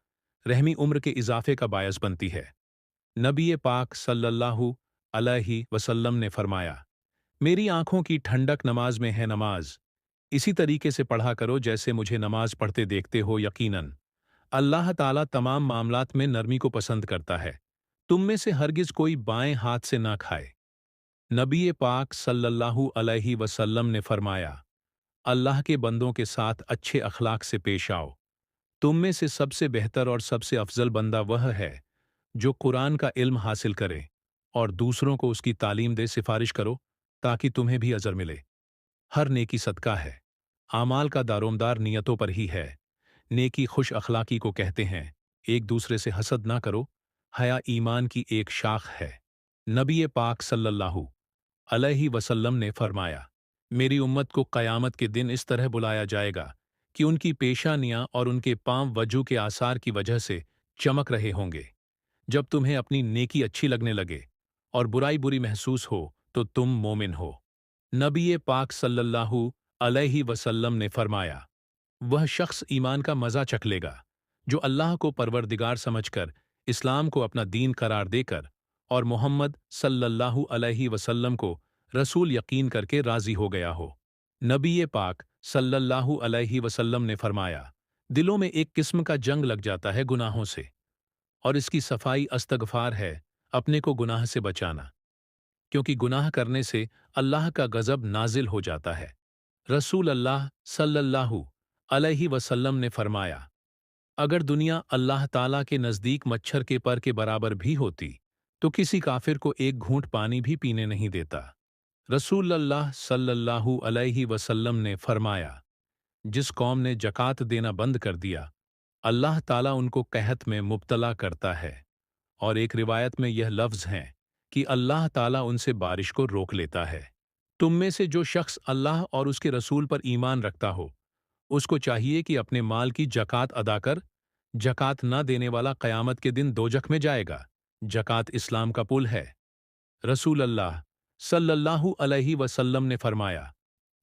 रहमी उम्र के इजाफे का बायस बनती है। नबी पाक सल्लल्लाहु अलैहि वसल्लम ने फरमाया, मेरी आंखों की ठंडक नमाज में है। नमाज इसी तरीके से पढ़ा करो जैसे मुझे नमाज पढ़ते देखते हो। यकीनन अल्लाह ताला तमाम मामलात में नरमी को पसंद करता है। तुम में से हरगिज कोई बाएं हाथ से ना खाए। नबी पाक सल्लल्लाहु अलैहि वसल्लम ने फरमाया, अल्लाह के बंदों के साथ अच्छे अखलाक से पेश आओ। तुम में से सबसे बेहतर और सबसे अफजल बंदा वह है जो कुरान का इल्म हासिल करे और दूसरों को उसकी तालीम दे। सिफारिश करो ताकि तुम्हें भी अजर मिले। हर नेकी सदका है। आमाल का दारोमदार नियतों पर ही है। नेकी खुश अखलाकी को कहते हैं। एक दूसरे से हसद ना करो। हया ईमान की एक शाख है। नबी पाक सल्लल्लाहु अलैहि वसल्लम ने फरमाया, मेरी उम्मत को क़यामत के दिन इस तरह बुलाया जाएगा कि उनकी पेशानियां और उनके पांव वजू के आसार की वजह से चमक रहे होंगे। जब तुम्हें अपनी नेकी अच्छी लगने लगे और बुराई बुरी महसूस हो तो तुम मोमिन हो। नबी पाक सल्लल्लाहु अलैहि वसल्लम ने फरमाया, वह शख्स ईमान का मज़ा चख लेगा जो अल्लाह को परवरदिगार समझकर, इस्लाम को अपना दीन करार देकर और मोहम्मद सल्लल्लाहु अलैहि वसल्लम को रसूल यकीन करके राज़ी हो गया हो। नबी पाक सल्लल्लाहु अलैहि वसल्लम ने फरमाया, दिलों में एक किस्म का जंग लग जाता है गुनाहों से, और इसकी सफाई अस्तगफार है, अपने को गुनाह से बचाना, क्योंकि गुनाह करने से अल्लाह का गज़ब नाजिल हो जाता है। रसूल अल्लाह सल्लल्लाहु अलैहि वसल्लम ने फरमाया, अगर दुनिया अल्लाह ताला के नज़दीक मच्छर के पर के बराबर भी होती तो किसी काफिर को एक घूंट पानी भी पीने नहीं देता। रसूल अल्लाह सल्लल्लाहु अलैहि वसल्लम ने फरमाया, जिस कौम ने जकात देना बंद कर दिया, अल्लाह ताला उनको कहत में मुब्तला करता है। और एक रिवायत में यह लफ्ज़ हैं कि अल्लाह ताला उनसे बारिश को रोक लेता है। तुम में से जो शख्स अल्लाह और उसके रसूल पर ईमान रखता हो, उसको चाहिए कि अपने माल की जकात अदा कर। जकात ना देने वाला क़यामत के दिन दोजख में जाएगा। जकात इस्लाम का पुल है। रसूल अल्लाह सल्लल्लाहु अलैहि वसल्लम ने फरमाया,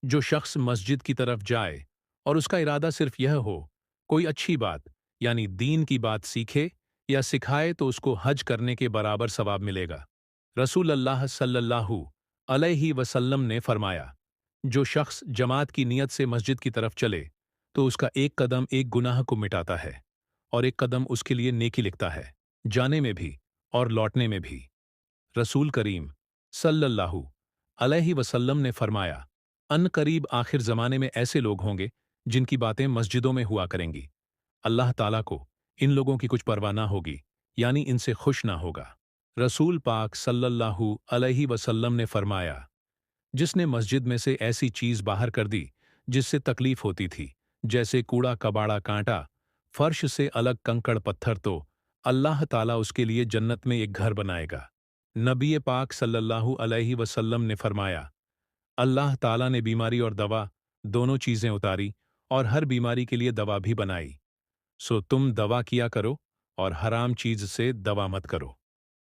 जो शख्स मस्जिद की तरफ जाए और उसका इरादा सिर्फ यह हो, कोई अच्छी बात यानी दीन की बात सीखे या सिखाए तो उसको हज करने के बराबर सवाब मिलेगा। रसूल अल्लाह सल्लल्लाहु अलैहि वसल्लम ने फरमाया, जो शख्स जमात की नीयत से मस्जिद की तरफ चले तो उसका एक कदम एक गुनाह को मिटाता है और एक कदम उसके लिए नेकी लिखता है, जाने में भी और लौटने में भी। रसूल करीम सल्लल्लाहु अलैहि वसल्लम ने फरमाया, अनकरीब आखिर ज़माने में ऐसे लोग होंगे जिनकी बातें मस्जिदों में हुआ करेंगी। अल्लाह ताला को इन लोगों की कुछ परवाह ना होगी, यानी इनसे खुश ना होगा। रसूल पाक सल्लल्लाहु अलैहि वसल्लम ने फरमाया, जिसने मस्जिद में से ऐसी चीज़ बाहर कर दी जिससे तकलीफ होती थी, जैसे कूड़ा कबाड़ा कांटा, फर्श से अलग कंकड़ पत्थर, तो अल्लाह ताला उसके लिए जन्नत में एक घर बनाएगा। नबी पाक सल्लल्लाहु अलैहि वसल्लम ने फरमाया, अल्लाह ताला ने बीमारी और दवा दोनों चीज़ें उतारी और हर बीमारी के लिए दवा भी बनाई। सो तुम दवा किया करो और हराम चीज़ से दवा मत करो।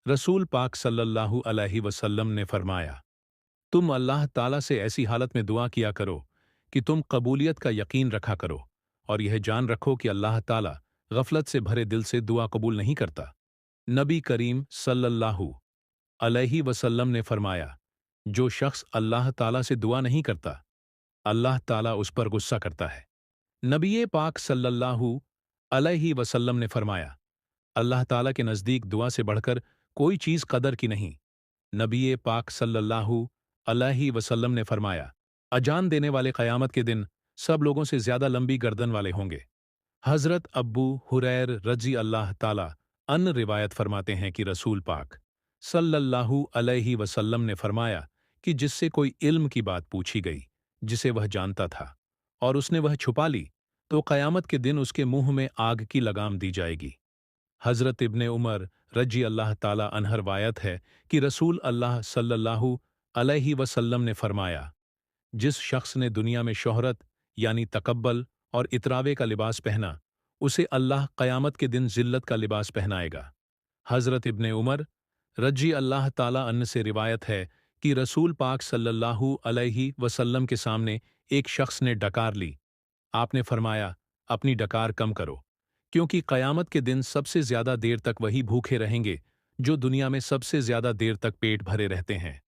रसूल पाक सल्लल्लाहु अलैहि वसल्लम ने फरमाया, तुम अल्लाह ताला से ऐसी हालत में दुआ किया करो कि तुम कबूलियत का यकीन रखा करो और यह जान रखो कि अल्लाह ताला गफलत से भरे दिल से दुआ कबूल नहीं करता। नबी करीम सल्लल्लाहु अलैहि वसल्लम ने फरमाया, जो शख्स अल्लाह ताला से दुआ नहीं करता, अल्लाह ताला उस पर गुस्सा करता है। नबी पाक सल्लल्लाहु अलैहि वसल्लम ने फरमाया, अल्लाह ताला के नज़दीक दुआ से बढ़कर कोई चीज़ कदर की नहीं। नबी पाक सल्लल्लाहु अलैहि वसल्लम ने फरमाया, अजान देने वाले क़यामत के दिन सब लोगों से ज़्यादा लंबी गर्दन वाले होंगे। हज़रत अब्बू हुरैर रज़ी अल्लाह ताला अन रिवायत फरमाते हैं कि रसूल पाक सल्लल्लाहु अलैहि वसल्लम ने फरमाया कि जिससे कोई इल्म की बात पूछी गई, जिसे वह जानता था, और उसने वह छुपा ली, तो क़यामत के दिन उसके मुंह में आग की लगाम दी जाएगी। हज़रत इब्ने उमर रज़ी अल्लाह ताला अन्हु रवायत है कि रसूल अल्लाह सल्लल्लाहु अलैहि वसल्लम ने फरमाया, जिस शख्स ने दुनिया में शोहरत यानी तकब्बल और इतरावे का लिबास पहना, उसे अल्लाह क़यामत के दिन ज़िल्लत का लिबास पहनाएगा। हज़रत इब्ने उमर रज़ी अल्लाह ताला अन्हु से रिवायत है कि रसूल पाक सल्लल्लाहु अलैहि वसल्लम के सामने एक शख्स ने डकार ली। आपने फरमाया, अपनी डकार कम करो, क्योंकि क़यामत के दिन सबसे ज़्यादा देर तक वही भूखे रहेंगे जो दुनिया में सबसे ज़्यादा देर तक पेट भरे रहते हैं।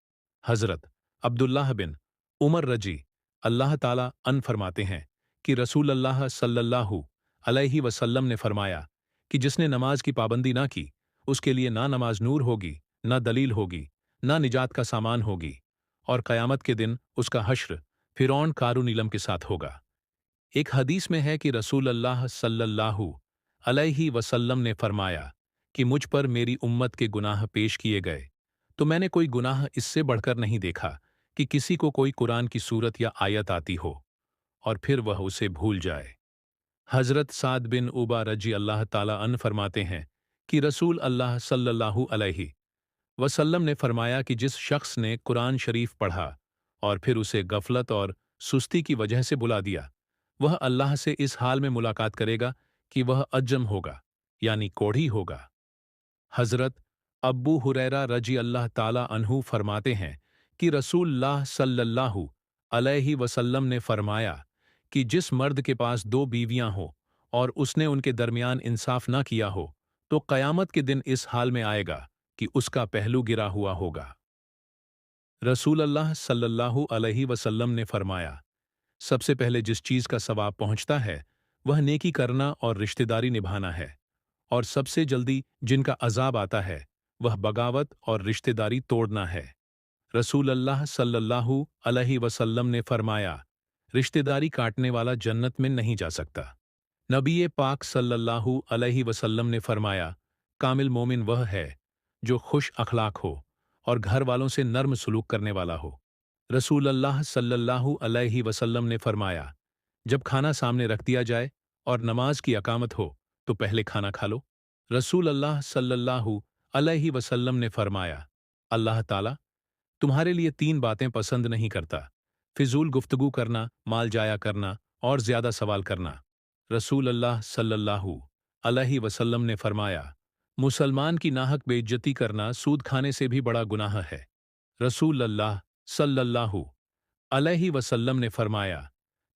हज़रत अब्दुल्लाह बिन उमर रजी अल्लाह ताला अन फरमाते हैं कि रसूल अल्लाह सल्लल्लाहु अलैहि वसल्लम ने फरमाया कि जिसने नमाज की पाबंदी ना की, उसके लिए ना नमाज नूर होगी, ना दलील होगी, ना निजात का सामान होगी, और क़यामत के दिन उसका हश्र फ़िरौन कारूनीलम के साथ होगा। एक हदीस में है कि रसूल अल्लाह सल्लल्लाहु अलैहि वसल्लम ने फरमाया कि मुझ पर मेरी उम्मत के गुनाह पेश किए गए, तो मैंने कोई गुनाह इससे बढ़कर नहीं देखा कि किसी को कोई कुरान की सूरत या आयत आती हो और फिर वह उसे भूल जाए। हज़रत साद बिन उबा रजी अल्लाह ताला अन फरमाते हैं कि रसूल अल्लाह सल्लल्लाहु अलैहि वसल्लम ने फरमाया कि जिस शख्स ने कुरान शरीफ पढ़ा और फिर उसे गफलत और सुस्ती की वजह से बुला दिया, वह अल्लाह से इस हाल में मुलाकात करेगा कि वह अज्जम होगा, यानी कोढ़ी होगा। हज़रत अब्बू हुरैरा रजी अल्लाह ताला अन्हु फरमाते हैं कि रसूलुल्लाह सल्लल्लाहु अलैहि वसल्लम ने फरमाया कि जिस मर्द के पास दो बीवियां हो और उसने उनके दरमियान इंसाफ ना किया हो, तो क़यामत के दिन इस हाल में आएगा कि उसका पहलू गिरा हुआ होगा। रसूलुल्लाह सल्लल्लाहु अलैहि वसल्लम ने फरमाया, सबसे पहले जिस चीज़ का सवाब पहुंचता है, वह नेकी करना और रिश्तेदारी निभाना है, और सबसे जल्दी जिनका अजाब आता है, वह बगावत और रिश्तेदारी तोड़ना है। रसूल अल्लाह सल्लल्लाहु अलैहि वसल्लम ने फरमाया, रिश्तेदारी काटने वाला जन्नत में नहीं जा सकता। नबी पाक सल्लल्लाहु अलैहि वसल्लम ने फरमाया, कामिल मोमिन वह है जो खुश अखलाक हो और घर वालों से नर्म सलूक करने वाला हो। रसूल अल्लाह सल्लल्लाहु अलैहि वसल्लम ने फरमाया, जब खाना सामने रख दिया जाए और नमाज की अकामत हो, तो पहले खाना खा लो। रसूल अल्लाह सल्लल्लाहु अलैहि वसल्लम ने फरमाया, अल्लाह ताला तुम्हारे लिए तीन बातें पसंद नहीं करता, फिजूल गुफ्तगू करना, माल जाया करना और ज्यादा सवाल करना। रसूल अल्लाह सल्लल्लाहु अलैहि वसल्लम ने फरमाया, मुसलमान की नाहक बेइज्जती करना सूद खाने से भी बड़ा गुनाह है। रसूल अल्लाह सल्लल्लाहु अलैहि वसल्लम ने फरमाया,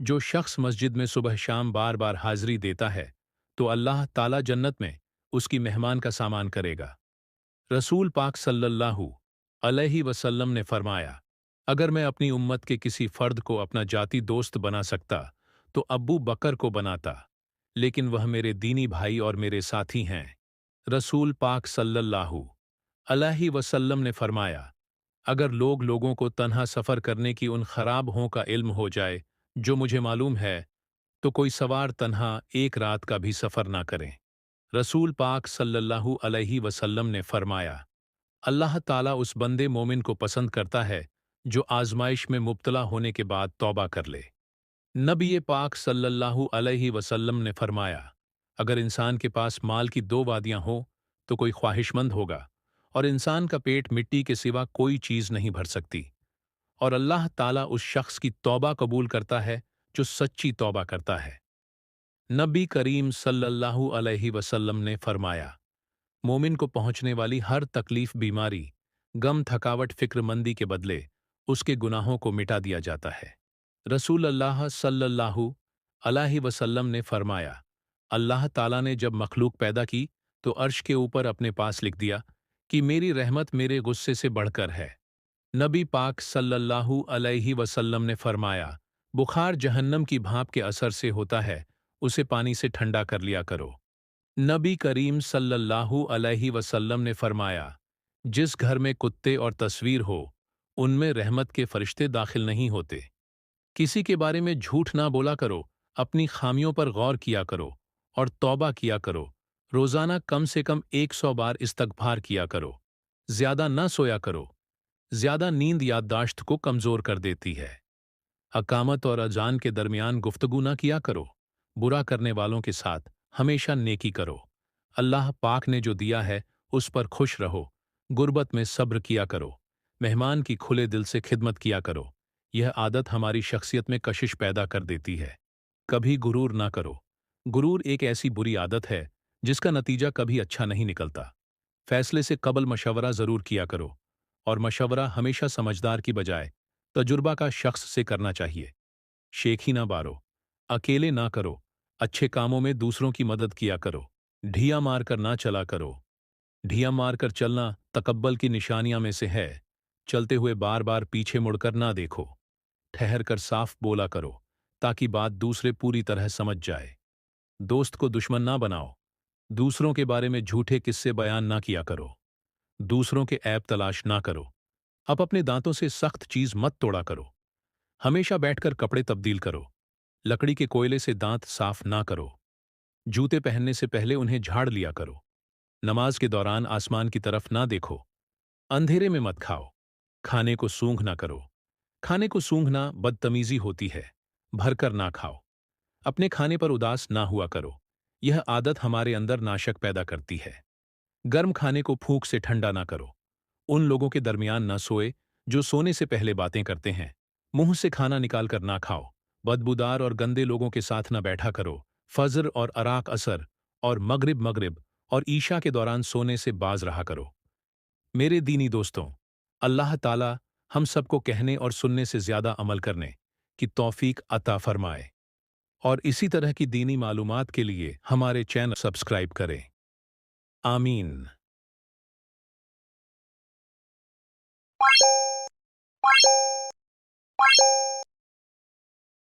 जो शख्स मस्जिद में सुबह शाम बार बार हाजिरी देता है, तो अल्लाह ताला जन्नत में उसकी मेहमान का सामान करेगा। रसूल पाक सल्लल्लाहु अलैहि वसल्लम ने फरमाया, अगर मैं अपनी उम्मत के किसी फर्द को अपना जाती दोस्त बना सकता, तो अब्बू बकर को बनाता, लेकिन वह मेरे दीनी भाई और मेरे साथी हैं। रसूल पाक सल्लल्लाहु अलैहि वसल्लम ने फरमाया, अगर लोगों को तन्हा सफ़र करने की उन खराब हों का इल्म हो जाए जो मुझे मालूम है, तो कोई सवार तन्हा एक रात का भी सफ़र ना करें। रसूल पाक सल्लल्लाहु अलैहि वसल्लम ने फरमाया, अल्लाह ताला उस बंदे मोमिन को पसंद करता है जो आजमाइश में मुब्तला होने के बाद तौबा कर ले। नबी पाक सल्लल्लाहु अलैहि वसल्लम ने फरमाया, अगर इंसान के पास माल की दो वादियां हो तो कोई ख्वाहिशमंद होगा, और इंसान का पेट मिट्टी के सिवा कोई चीज नहीं भर सकती, और अल्लाह ताला उस शख्स की तौबा कबूल करता है जो सच्ची तौबा करता है। नबी करीम सल्लल्लाहु अलैहि वसल्लम ने फरमाया, मोमिन को पहुंचने वाली हर तकलीफ, बीमारी, गम, थकावट, फिक्रमंदी के बदले उसके गुनाहों को मिटा दिया जाता है। रसूल अल्लाह सल्लल्लाहु अलैहि वसल्लम ने फरमाया, अल्लाह ताला ने जब मखलूक पैदा की तो अर्श के ऊपर अपने पास लिख दिया कि मेरी रहमत मेरे गुस्से से बढ़कर है। नबी पाक सल्लल्लाहु अलैहि वसल्लम ने फरमाया, बुखार जहन्नम की भाप के असर से होता है, उसे पानी से ठंडा कर लिया करो। नबी करीम सल्लल्लाहु अलैहि वसल्लम ने फरमाया, जिस घर में कुत्ते और तस्वीर हो, उनमें रहमत के फरिश्ते दाखिल नहीं होते। किसी के बारे में झूठ ना बोला करो, अपनी खामियों पर गौर किया करो और तौबा किया करो। रोजाना कम से कम 100 बार इस्तगफार किया करो। ज्यादा ना सोया करो, ज्यादा नींद याददाश्त को कमजोर कर देती है। अकामत और अजान के दरमियान गुफ्तगू ना किया करो। बुरा करने वालों के साथ हमेशा नेकी करो। अल्लाह पाक ने जो दिया है उस पर खुश रहो। गुर्बत में सब्र किया करो। मेहमान की खुले दिल से खिदमत किया करो। यह आदत हमारी शख्सियत में कशिश पैदा कर देती है। कभी गुरूर ना करो। गुरूर एक ऐसी बुरी आदत है जिसका नतीजा कभी अच्छा नहीं निकलता। फैसले से कबल मशवरा जरूर किया करो, और मशवरा हमेशा समझदार की बजाय तजुर्बा का शख्स से करना चाहिए। शेखी ना बारो। अकेले ना करो। अच्छे कामों में दूसरों की मदद किया करो। ढिया मारकर ना चला करो। ढिया मारकर चलना तकब्बल की निशानियां में से है। चलते हुए बार बार पीछे मुड़कर ना देखो। ठहर कर साफ बोला करो ताकि बात दूसरे पूरी तरह समझ जाए। दोस्त को दुश्मन ना बनाओ। दूसरों के बारे में झूठे किस्से बयान ना किया करो। दूसरों के ऐब तलाश ना करो। अब अपने दांतों से सख्त चीज मत तोड़ा करो। हमेशा बैठकर कपड़े तब्दील करो। लकड़ी के कोयले से दांत साफ ना करो। जूते पहनने से पहले उन्हें झाड़ लिया करो। नमाज के दौरान आसमान की तरफ ना देखो। अंधेरे में मत खाओ। खाने को सूंघ ना करो। खाने को सूंघना बदतमीजी होती है। भरकर ना खाओ। अपने खाने पर उदास ना हुआ करो। यह आदत हमारे अंदर नाशक पैदा करती है। गर्म खाने को फूंक से ठंडा ना करो। उन लोगों के दरमियान न सोए जो सोने से पहले बातें करते हैं। मुंह से खाना निकाल कर ना खाओ। बदबूदार और गंदे लोगों के साथ न बैठा करो। फजर और अराक असर और मगरिब और ईशा के दौरान सोने से बाज रहा करो। मेरे दीनी दोस्तों, अल्लाह ताला हम सबको कहने और सुनने से ज्यादा अमल करने की तौफीक अता फरमाए। और इसी तरह की दीनी मालूमात के लिए हमारे चैनल सब्सक्राइब करें। आमीन।